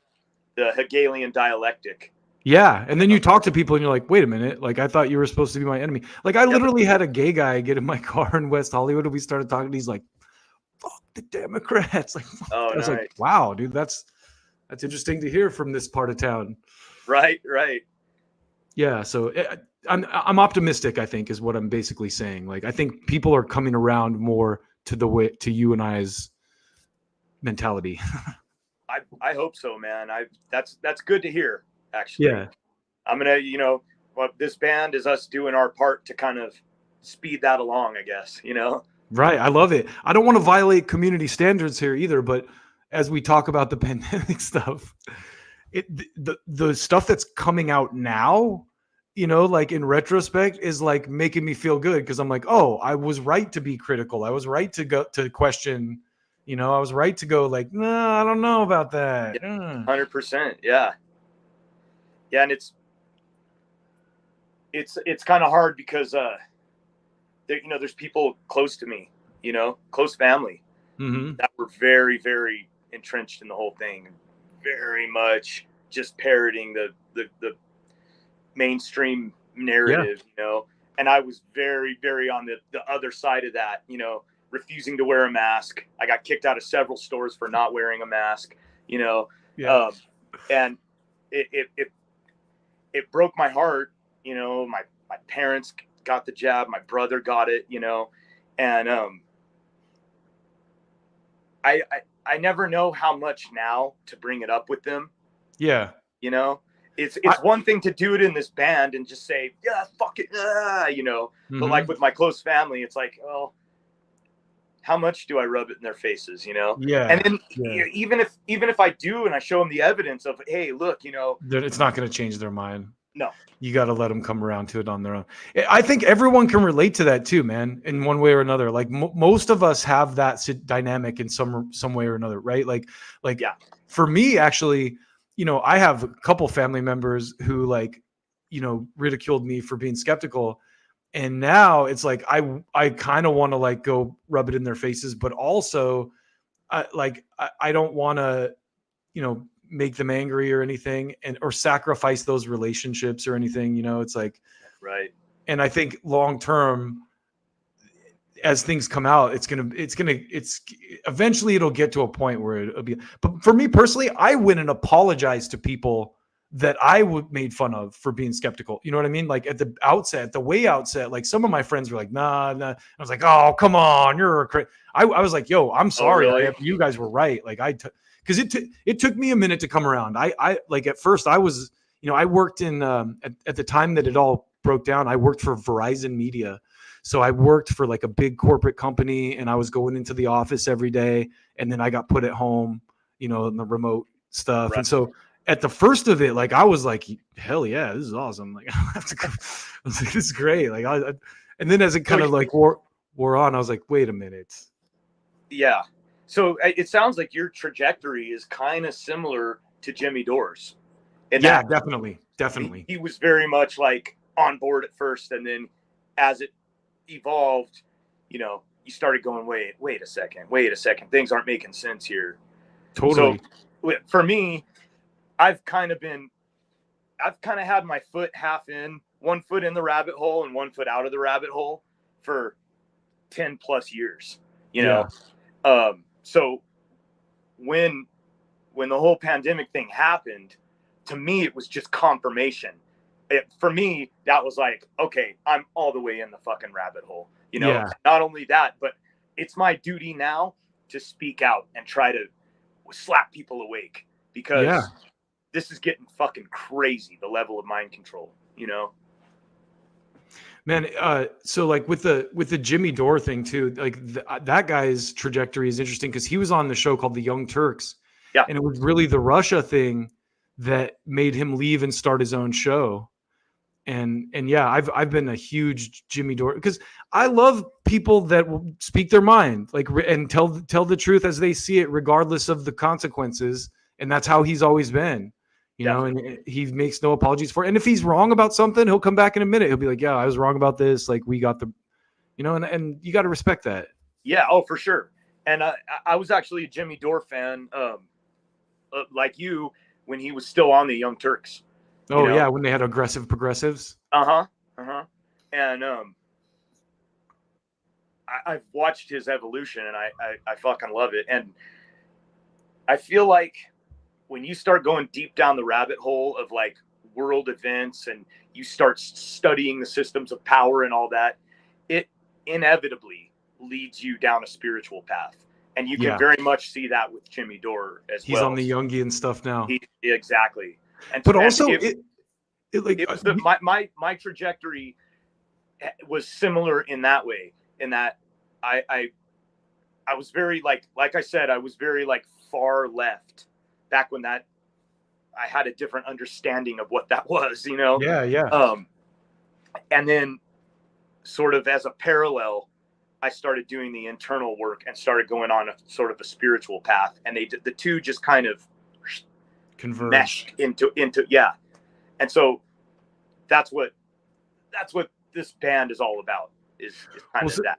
Hegelian dialectic. Yeah. And then you talk to people and you're like, wait a minute, like I thought you were supposed to be my enemy. Like I literally had a gay guy get in my car in West Hollywood and we started talking, and he's like, fuck the Democrats. Like, I was like, wow, dude, that's interesting to hear from this part of town. Right. Yeah. So I'm optimistic, I think, is what I'm basically saying. Like, I think people are coming around more to you and I's mentality. I hope so, man. That's good to hear, actually. Yeah. I'm going to, this band is us doing our part to kind of speed that along, I guess, Right. I love it. I don't want to violate community standards here either, but as we talk about the pandemic stuff, the stuff that's coming out now, like in retrospect, is like making me feel good, because I'm like, oh, I was right to be critical. I was right to go to question, I was right to go like, no, I don't know about that. 100%. Yeah. Yeah. And it's kind of hard because, there's people close to me, close family that were very, very entrenched in the whole thing, very much just parroting the mainstream narrative, and I was very, very on the other side of that, refusing to wear a mask. I got kicked out of several stores for not wearing a mask, and it broke my heart. My parents got the jab, my brother got it, and I never know how much now to bring it up with them. Yeah. It's one thing to do it in this band and just say, yeah, fuck it. But like with my close family, it's like, oh, how much do I rub it in their faces, Yeah. And then even if I do, and I show them the evidence of, hey, look, it's not going to change their mind. No. You got to let them come around to it on their own. I think everyone can relate to that too, man, in one way or another. Like most of us have that dynamic in some way or another, right? Like yeah. For me, actually, I have a couple family members who ridiculed me for being skeptical. And now it's like, I kind of want to like go rub it in their faces, but also I don't want to, make them angry or anything, or sacrifice those relationships or anything, it's like, right. And I think long term, as things come out, it's eventually it'll get to a point where it'll be, but for me personally, I went and apologized to people that I made fun of for being skeptical. You know what I mean? Like at the outset, like some of my friends were like, nah. I was like, oh, come on. You're a I was like, yo, I'm sorry. Oh, really? You guys were right. Like because it took me a minute to come around. I like at first I was, I worked in at the time that it all broke down, I worked for Verizon Media. So I worked for like a big corporate company, and I was going into the office every day, and then I got put at home, you know, in the remote stuff. Right. And so at the first of it, like I was like, hell yeah, this is awesome. Like I have to go. I was like, this is great. Like and then as it kind of like wore on, I was like, wait a minute. Yeah. So it sounds like your trajectory is kind of similar to Jimmy Dore's. And Yeah, definitely. he was very much like on board at first, and then as it evolved, you know, you started going, wait a second, things aren't making sense here. Totally. So for me, I've kind of had my foot half in, one foot in the rabbit hole and one foot out of the rabbit hole for 10 plus years, you know? So when the whole pandemic thing happened, to me, it was just confirmation. For me, that was like, okay, I'm all the way in the fucking rabbit hole, you know? Yeah. Not only that, but it's my duty now to speak out and try to slap people awake, because this is getting fucking crazy, the level of mind control, you know? Man, so like with the Jimmy Dore thing too, like that guy's trajectory is interesting because he was on the show called The Young Turks. Yeah. And it was really the Russia thing that made him leave and start his own show. And yeah, I've been a huge Jimmy Dore, because I love people that will speak their mind, like, and tell the truth as they see it, regardless of the consequences. And that's how he's always been, you know, and he makes no apologies for it. And if he's wrong about something, he'll come back in a minute. He'll be like, yeah, I was wrong about this. Like, we got the, you know, and you got to respect that. Yeah. Oh, for sure. And I was actually a Jimmy Dore fan, like you, when he was still on the Young Turks. Oh, yeah, when they had aggressive progressives. And I've watched his evolution, and I fucking love it. And I feel like when you start going deep down the rabbit hole of like world events, and you start studying the systems of power and all that, it inevitably leads you down a spiritual path. And you can very much see that with Jimmy Dore as well. He's on the Jungian stuff now. Exactly. And but also, my trajectory was similar in that way. In that, I was very like I said, I was very like far left back when I had a different understanding of what that was, you know. Yeah. And then, sort of as a parallel, I started doing the internal work and started going on a sort of a spiritual path, and the two just kind of converged, meshed into and so that's what this band is all about, is kind of that.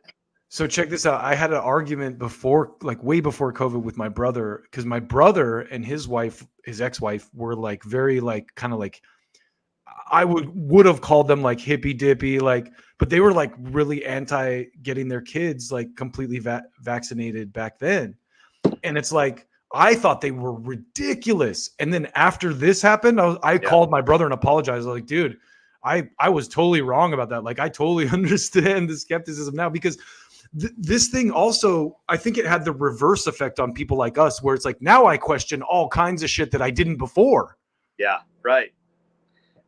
So check this out. I had an argument before, like way before COVID, with my brother, because my brother and his wife, his ex-wife, were like very like kind of like, I would have called them like hippy dippy, like, but they were like really anti getting their kids like completely vaccinated back then. And it's like, I thought they were ridiculous. And then after this happened, I called my brother and apologized. I was like, dude, I was totally wrong about that. Like, I totally understand the skepticism now, because this thing also, I think it had the reverse effect on people like us, where it's like, now I question all kinds of shit that I didn't before. Yeah, right.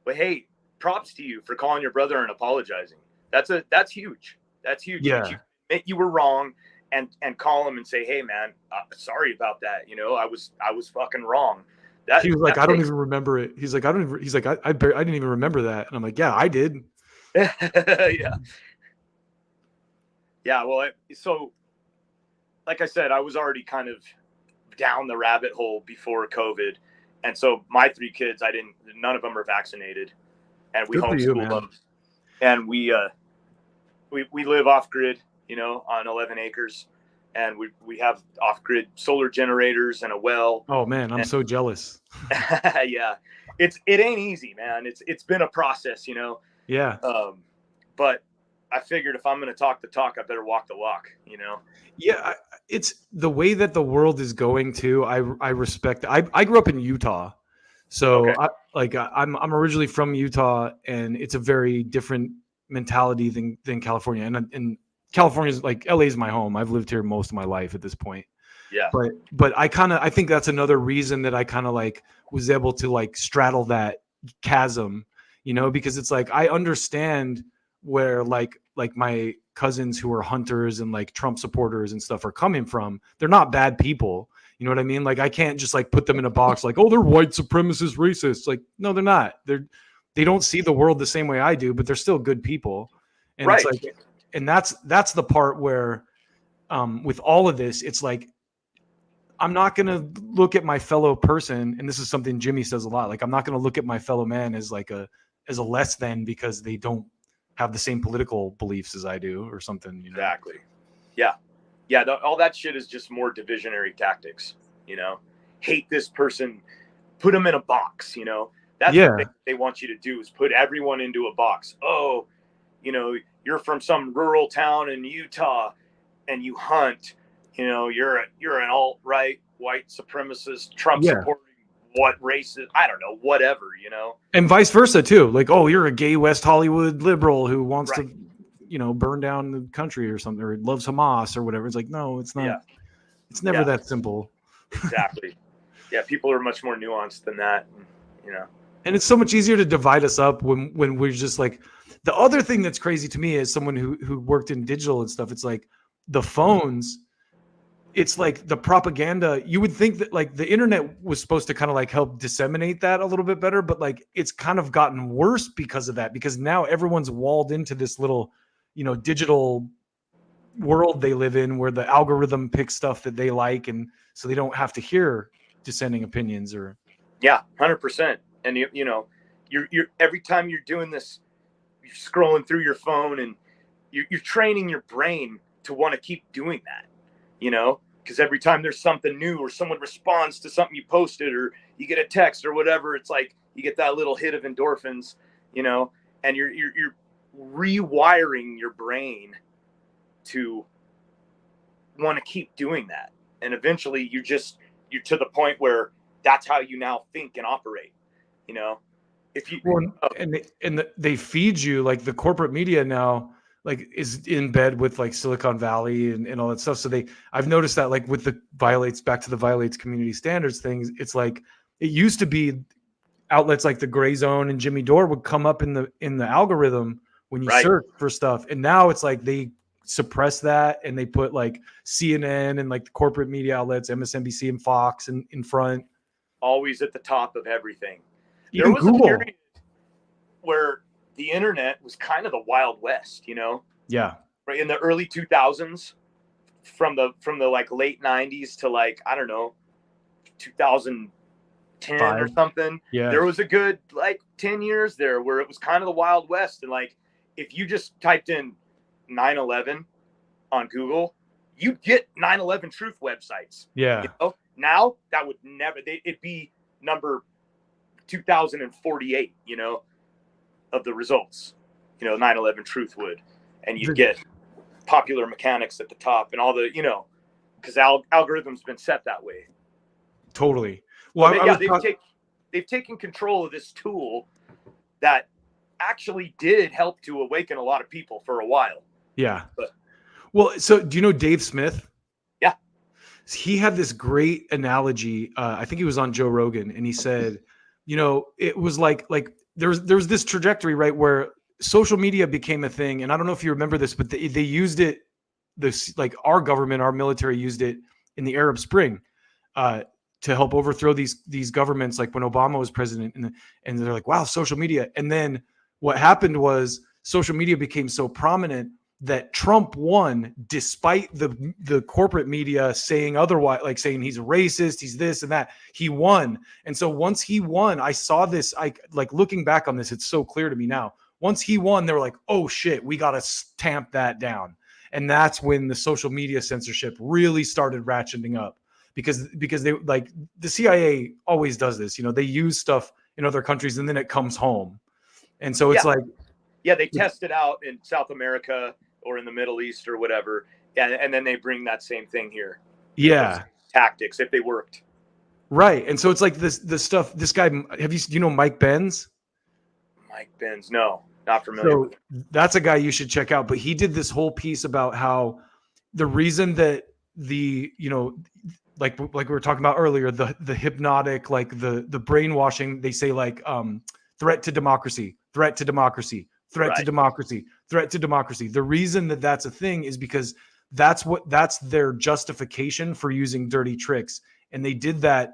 But hey, props to you for calling your brother and apologizing. That's huge. That's huge. Yeah. You admit you were wrong and call him and say, hey man, sorry about that. You know, I was fucking wrong. He was like, I don't even remember it. He's like, I didn't even remember that. And I'm like, yeah, I did. Yeah. Yeah. Well, so like I said, I was already kind of down the rabbit hole before COVID. And so my 3 kids, none of them are vaccinated, and we homeschool them. And we live off grid, you know, on 11 acres, and we have off grid solar generators and a well. Oh man, I'm so jealous. Yeah, it ain't easy, man. It's been a process, you know. Yeah. But I figured if I'm going to talk the talk, I better walk the walk, you know. Yeah, it's the way that the world is going to. I respect. I grew up in Utah, so okay. I'm originally from Utah, and it's a very different mentality than California. And California is like, LA is my home. I've lived here most of my life at this point. Yeah. But I think that's another reason that I kind of like was able to like straddle that chasm. you know, because it's like, I understand where like my cousins who are hunters and like Trump supporters and stuff are coming from. They're not bad people. You know what I mean? Like, I can't just like put them in a box like, oh, they're white supremacist racists. Like, no, they're not. They don't see the world the same way I do, but they're still good people. And Right. it's like, and that's the part where with all of this, it's like, I'm not going to look at my fellow person. And this is something Jimmy says a lot. Like, I'm not going to look at my fellow man as like as a less than because they don't have the same political beliefs as I do or something. You know? Exactly. Yeah. Yeah. All that shit is just more divisionary tactics, you know, hate this person, put them in a box, you know, that's what they want you to do is put everyone into a box. Oh, you know, you're from some rural town in Utah and you hunt, you know, you're an alt-right white supremacist Trump supporting what racist, I don't know, whatever, you know, and vice versa too. Like, oh, you're a gay West Hollywood liberal who wants to, you know, burn down the country or something, or loves Hamas or whatever. It's like, no, it's not. Yeah. It's never that simple. Exactly. Yeah. People are much more nuanced than that, you know. And it's so much easier to divide us up when we're just like, the other thing that's crazy to me is someone who worked in digital and stuff. It's like the phones, it's like the propaganda. You would think that like the internet was supposed to kind of like help disseminate that a little bit better, but like it's kind of gotten worse because of that, because now everyone's walled into this little, you know, digital world they live in where the algorithm picks stuff that they like. And so they don't have to hear dissenting opinions or. Yeah, 100%. And you know, you're every time you're doing this, you're scrolling through your phone and you're training your brain to want to keep doing that, you know, because every time there's something new or someone responds to something you posted or you get a text or whatever, it's like you get that little hit of endorphins, you know, and you're rewiring your brain to want to keep doing that. And eventually you're to the point where that's how you now think and operate, you know. If you they feed you, like the corporate media now like is in bed with like Silicon Valley and all that stuff. So I've noticed that like with the Violates, back to the Violates community standards things, it's like it used to be outlets like the Gray Zone and Jimmy Dore would come up in the algorithm when you search for stuff. And now it's like they suppress that and they put like CNN and like the corporate media outlets, MSNBC and Fox in front. Always at the top of everything. Even there was Google. A period where the internet was kind of the Wild West, you know? Yeah. Right in the early 2000s, from the like late 90s to like, I don't know, 2010 or something. Yeah. There was a good like 10 years there where it was kind of the Wild West. And like, if you just typed in 9/11 on Google, you'd get 9/11 truth websites. Yeah. You know? Now that would never, it'd be number 2048, you know, of the results, you know, 9/11 truth would, and you get Popular Mechanics at the top and all the, you know, because algorithm's been set that way. Totally. Well, they've taken control of this tool that actually did help to awaken a lot of people for a while. Yeah. Well, so do you know Dave Smith? Yeah. He had this great analogy. I think he was on Joe Rogan, and he said, you know, it was like there was this trajectory, right, where social media became a thing. And I don't know if you remember this, but they used it, like our government, our military used it in the Arab Spring to help overthrow these governments, like when Obama was president. And they're like, wow, social media. And then what happened was social media became so prominent that Trump won despite the corporate media saying otherwise, like saying he's a racist, he's this and that. He won. And so once he won, I saw this, like looking back on this, it's so clear to me now. Once he won, they were like, oh shit, we got to tamp that down. And that's when the social media censorship really started ratcheting up because they, like, the CIA always does this, you know, they use stuff in other countries and then it comes home. And so it's they test it out in South America or in the Middle East or whatever. And then they bring that same thing here. Yeah. Tactics, if they worked. Right. And so it's like this stuff, this guy, do you know Mike Benz? Mike Benz. No, not familiar. So that's a guy you should check out, but he did this whole piece about how the reason that you know, like we were talking about earlier, the hypnotic, like the brainwashing, they say like threat to democracy. threat to democracy, threat to Right. democracy, threat to democracy. The reason that that's a thing is because that's their justification for using dirty tricks. And they did that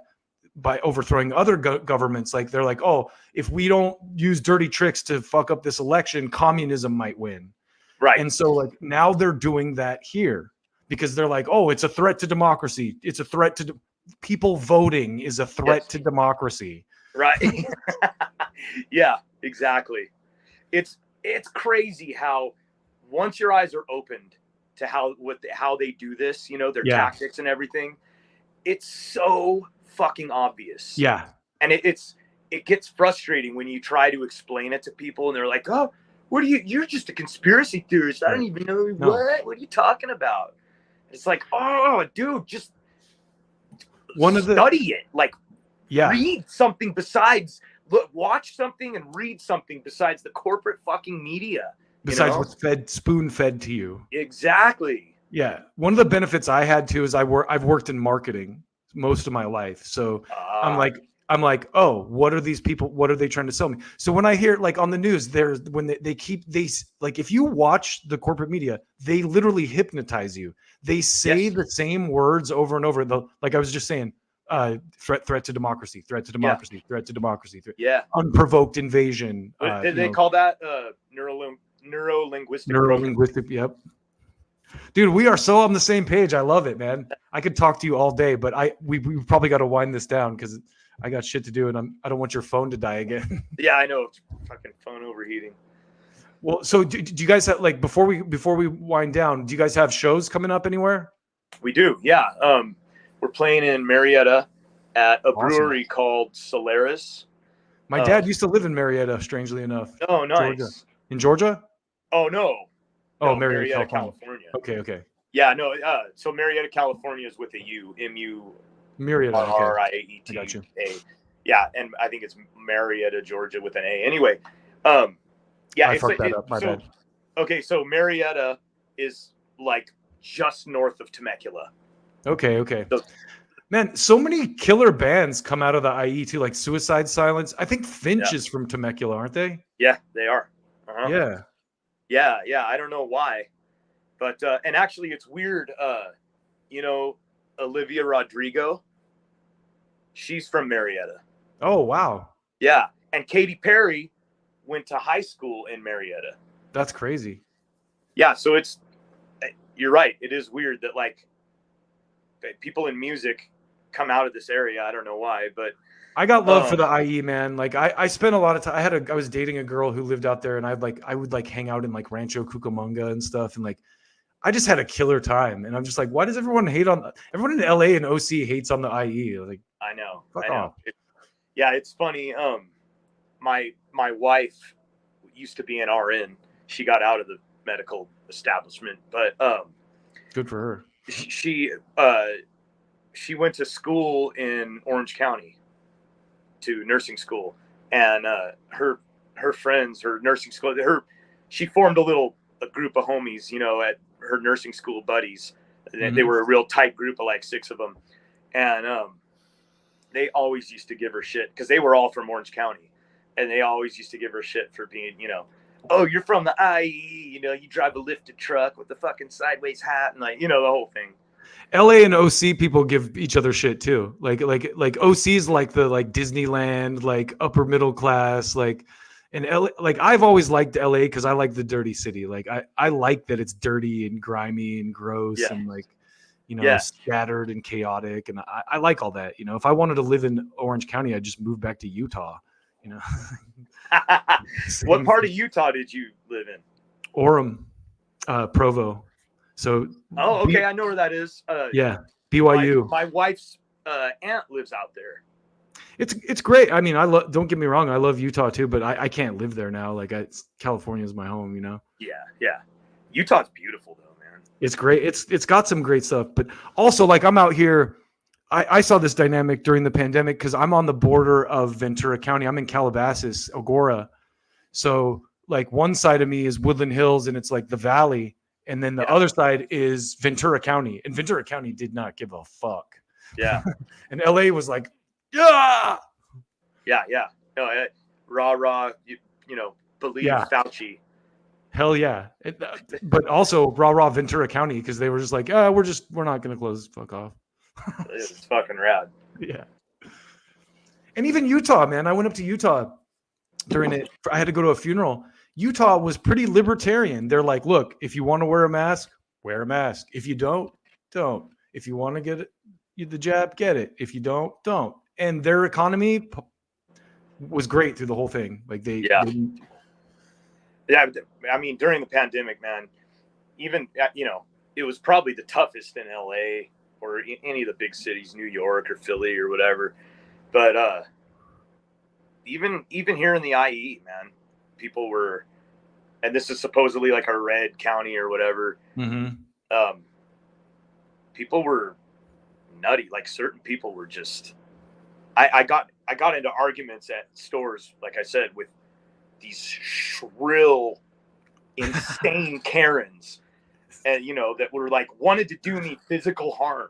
by overthrowing other governments. Like they're like, oh, if we don't use dirty tricks to fuck up this election, communism might win. Right. And so like now they're doing that here because they're like, oh, it's a threat to democracy. It's a threat to people voting is a threat Yes. to democracy. Right. Yeah, exactly. It's crazy how once your eyes are opened to how they do this, you know, their Yeah. tactics and everything, it's so fucking obvious. Yeah. And it gets frustrating when you try to explain it to people and they're like, oh, you're just a conspiracy theorist. I don't even know No. what are you talking about? It's like, oh, dude, just study it. Like, Yeah. read something watch something and read something besides the corporate fucking media. Besides what's spoon fed to you. Exactly. Yeah. One of the benefits I had too is I've worked in marketing most of my life. So I'm like, oh, what are these people? What are they trying to sell me? So when I hear like on the news, there's when they like, if you watch the corporate media, they literally hypnotize you. They say Yes. the same words over and over. Like I was just saying, threat to democracy, threat to democracy, threat to democracy, Yeah. unprovoked invasion. Did they call that neuro-linguistic? Neuro-linguistic, yep. Dude, we are so on the same page. I love it, man. I could talk to you all day, but we probably got to wind this down because I got shit to do, and I don't want your phone to die again. Yeah, I know. It's fucking phone overheating. Well, so do you guys have like before we wind down? Do you guys have shows coming up anywhere? We do, yeah. We're playing in Marietta at a Awesome. brewery called Solaris. My dad used to live in Marietta, strangely enough. Oh, nice. Georgia. In Georgia? Oh no. Oh, No, Marietta, California. Okay. Yeah, no. So Marietta, California is with a U, Marietta. Okay. Marietta. I got you. Yeah, and I think it's Marietta, Georgia, with an A. Anyway, yeah, I fucked that up. My bad. Okay, so Marietta is like just north of Temecula. Okay. So- Man, so many killer bands come out of the IE too, like Suicide Silence. I think Finch is from Temecula, aren't they? Yeah, they are. Uh-huh. Yeah. I don't know why, but and actually, it's weird. You know, Olivia Rodrigo. She's from Marietta. Oh wow, Yeah, and Katy Perry went to high school in Marietta. that's crazy. Yeah, so you're right. It is weird that like people in music come out of this area. I don't know why, but I got love for the IE, man. Like I spent a lot of time. I was dating a girl who lived out there, and I would like hang out in like Rancho Cucamonga and stuff, and like I just had a killer time. And I'm just like, why does everyone hate on everyone in LA and OC hates on the IE? Like I know. Fuck off. Yeah, it's funny. My wife used to be an RN. She got out of the medical establishment, but good for her. she went to school in Orange County to nursing school, and her friends, her nursing school, she formed a group of homies, you know, at her nursing school buddies. Mm-hmm. They were a real tight group of like 6 of them, and they always used to give her shit because they were all from Orange County, and they always used to give her shit for being, you know, oh, you're from the IE, you know, you drive a lifted truck with the fucking sideways hat, and like, you know, the whole thing. LA and OC people give each other shit too. Like OC's like the like Disneyland, like upper middle class, like in LA. Like I've always liked LA because I like the dirty city. Like I like that it's dirty and grimy and gross and like, you know, scattered and chaotic. And I like all that. You know, if I wanted to live in Orange County, I'd just move back to Utah, you know. What part of Utah did you live in? Orem, Provo. So okay, I know where that is. BYU. My wife's aunt lives out there. It's great. I mean, don't get me wrong, I love Utah too, but I can't live there now. Like California is my home, you know. Yeah. Utah's beautiful though, man. It's great. It's got some great stuff, but also like I'm out here. I saw this dynamic during the pandemic because I'm on the border of Ventura County. I'm in Calabasas, Agoura. So like one side of me is Woodland Hills and it's like the valley. And then the other side is Ventura County. And Ventura County did not give a fuck. Yeah. And LA was like, yeah. Yeah. No, rah, you know, believe Yeah. Fauci. Hell yeah. But also rah Ventura County, because they were just like, we're not going to close. Fuck off. It's fucking rad. Yeah. And even Utah, man. I went up to Utah during it. I had to go to a funeral. Utah was pretty libertarian. They're like, look, if you want to wear a mask, wear a mask. If you don't. If you want to get the jab, get it. If you don't. And their economy was great through the whole thing. Like Yeah. I mean, during the pandemic, man, even, it was probably the toughest in LA or any of the big cities, New York or Philly or whatever. But even here in the IE, man, people were, and this is supposedly like a red county or whatever. Mm-hmm. People were nutty. Like certain people were just, I got into arguments at stores, like I said, with these shrill, insane Karens, and that were like wanted to do me physical harm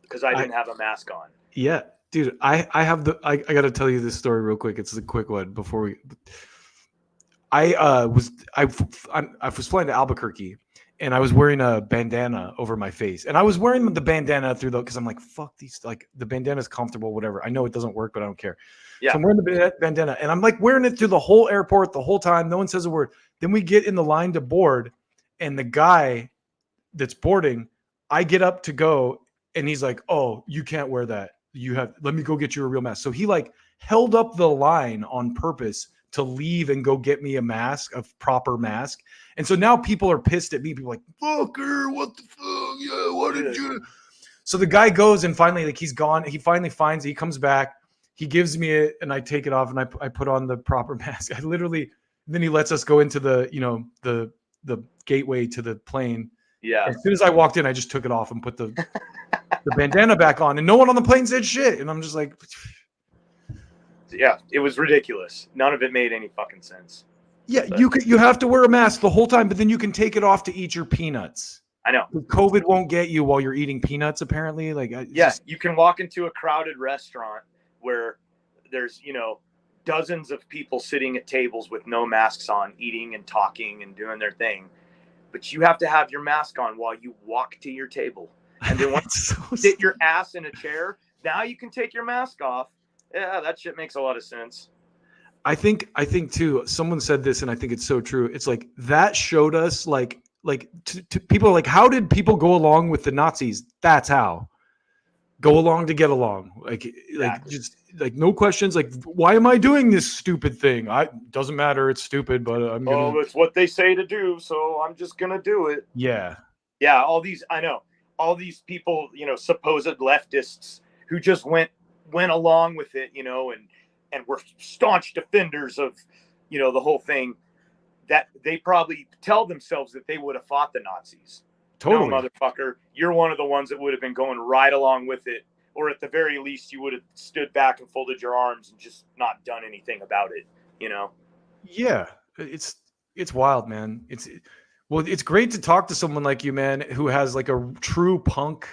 because I didn't have a mask on. Yeah, dude, I got to tell you this story real quick. It's a quick one before I was flying to Albuquerque, and I was wearing a bandana over my face, and I was wearing the bandana because I'm like, fuck these, like the bandana's comfortable, whatever. I know it doesn't work, but I don't care. Yeah. So I'm wearing the bandana, and I'm like wearing it through the whole airport the whole time. No one says a word. Then we get in the line to board, and the guy that's boarding, I get up to go, and he's like, "Oh, you can't wear that. Let me go get you a real mask." So he like held up the line on purpose to leave and go get me a proper mask. And so now people are pissed at me. People are like, fucker, what the fuck? Yeah, what did you? So the guy goes and finally, like, he's gone. He finally finds it. He comes back. He gives me it, and I take it off, and I put on the proper mask. Then he lets us go into the gateway to the plane. Yeah. As soon as I walked in, I just took it off and put the bandana back on, and no one on the plane said shit. And I'm just like, yeah, it was ridiculous. None of it made any fucking sense. yeah, you have to wear a mask the whole time, but then you can take it off to eat your peanuts. I know. COVID won't get you while you're eating peanuts, apparently. Like, you can walk into a crowded restaurant where there's, dozens of people sitting at tables with no masks on, eating and talking and doing their thing. But you have to have your mask on while you walk to your table. And then once you sit your ass in a chair, now you can take your mask off. Yeah, that shit makes a lot of sense. I think too, someone said this, and I think it's so true. It's like that showed us like to people, like, how did people go along with the Nazis? That's how. Go along to get along. Like just like no questions. Like, why am I doing this stupid thing? Doesn't matter. It's stupid, but I'm gonna. Oh, it's what they say to do, so I'm just gonna do it. Yeah. Yeah. All these people, supposed leftists who just went along with it, and were staunch defenders of, the whole thing, that they probably tell themselves that they would have fought the Nazis. Totally. No, motherfucker, you're one of the ones that would have been going right along with it, or at the very least, you would have stood back and folded your arms and just not done anything about it. Yeah, it's wild, man. It's great to talk to someone like you, man, who has like a true punk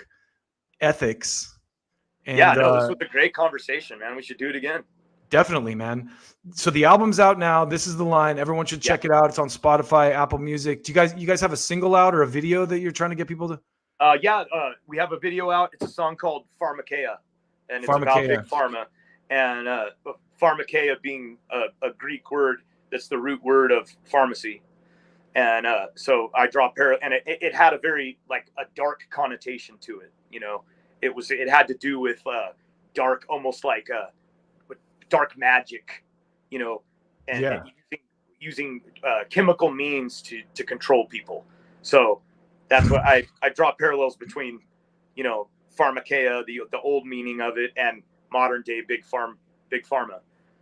ethics. And, this was a great conversation, man. We should do it again. Definitely, man. So the album's out now. This is the line. Everyone should check it out. It's on Spotify, Apple Music. Do you guys have a single out or a video that you're trying to get people to? We have a video out. It's a song called Pharmakeia, and it's about Big Pharma, and Pharmakeia being a Greek word that's the root word of pharmacy. And so I draw and it had a very like a dark connotation to it. It had to do with dark, almost like dark magic, and using chemical means to control people. So that's what I draw parallels between, Pharmakeia, the old meaning of it, and modern day big pharma.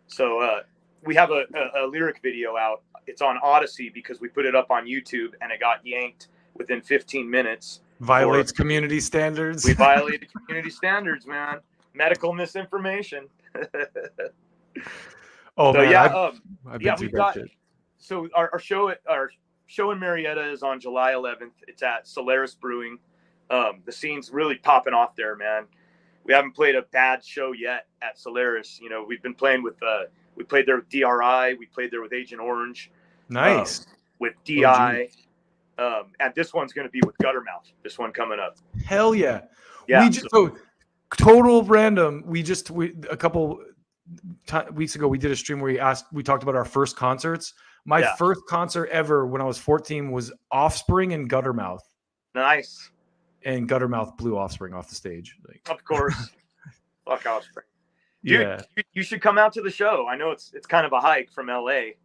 So we have a lyric video out. It's on Odyssey because we put it up on YouTube and it got yanked within 15 minutes. Violates community standards. We violated community standards, man. Medical misinformation. Oh, so, man. Yeah, I've been through that shit. So our show in Marietta is on July 11th. It's at Solaris Brewing. The scene's really popping off there, man. We haven't played a bad show yet at Solaris. We've been playing with we played there with DRI. We played there with Agent Orange. Nice. With Oh, DI. And this one's going to be with Guttermouth. This one coming up. Hell yeah. Yeah. We just so total random. We a couple weeks ago we did a stream where we talked about our first concerts. My Yeah. first concert ever when I was 14 was Offspring and Guttermouth. Nice. And Guttermouth blew Offspring off the stage. Like, Of course. Fuck Offspring. Dude, yeah. you should come out to the show. I know it's kind of a hike from LA,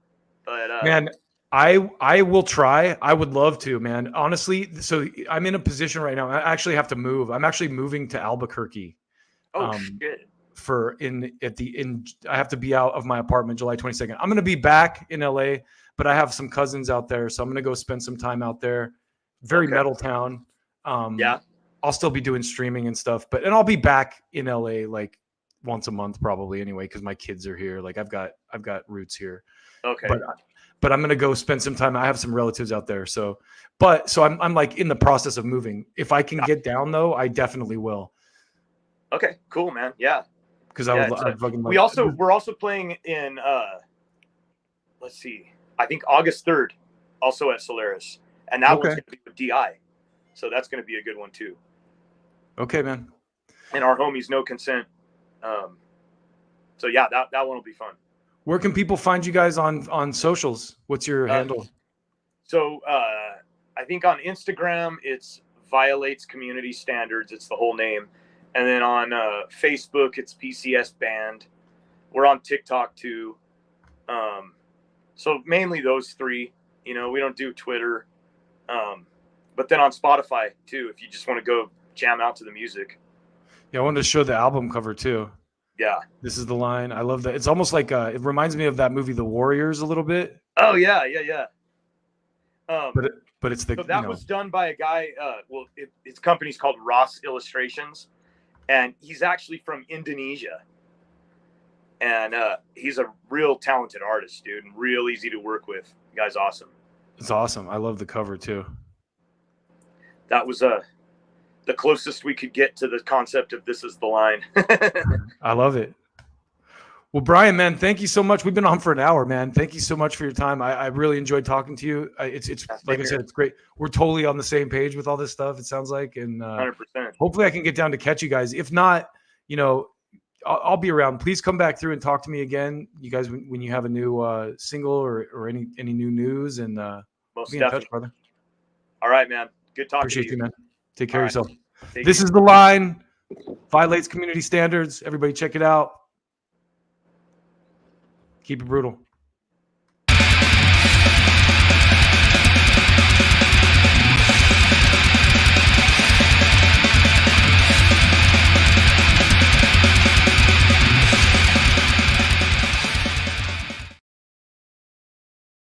but Man, I will try. I would love to, man. Honestly, so I'm in a position right now. I actually have to move. I'm actually moving to Albuquerque. shit. I have to be out of my apartment July 22nd. I'm going to be back in LA, but I have some cousins out there, so I'm going to go spend some time out there. Very metal town. Yeah. I'll still be doing streaming and stuff, and I'll be back in LA like once a month probably anyway because my kids are here. Like I've got roots here. Okay. But I'm going to go spend some time. I have some relatives out there. So I'm like in the process of moving. If I can get down though, I definitely will. Okay, cool, man. Yeah. Because we're also playing in let's see, I think August 3rd, also at Solaris, and that one's going to be with DI, so that's going to be a good one too. Okay, man. And our homies No Consent. So yeah, that one will be fun. Where can people find you guys on socials? What's your handle? So I think on Instagram it's Violates Community Standards. It's the whole name. And then on Facebook, it's PCS Band. We're on TikTok too. So mainly those three. We don't do Twitter. But then on Spotify too, if you just want to go jam out to the music. Yeah, I wanted to show the album cover too. Yeah. This is the line. I love that. It's almost like it reminds me of that movie The Warriors a little bit. Oh yeah. But it's the so that was done by a guy. His company's called Ross Illustrations. And he's actually from Indonesia. And he's a real talented artist, dude, and real easy to work with. The guy's awesome. It's awesome. I love the cover, too. That was the closest we could get to the concept of This Is the Line. I love it. Well, Bryan, man, thank you so much. We've been on for an hour, man. Thank you so much for your time. I really enjoyed talking to you. It's like I said, it's great. We're totally on the same page with all this stuff, it sounds like. And 100%. Hopefully I can get down to catch you guys. If not, I'll be around. Please come back through and talk to me again, you guys, when you have a new single or any new news. And most be in touch, brother. All right, man. Good talking to you. Appreciate you, man. Take care of yourself. This is The Line. Violates Community Standards. Everybody check it out. Keep it brutal.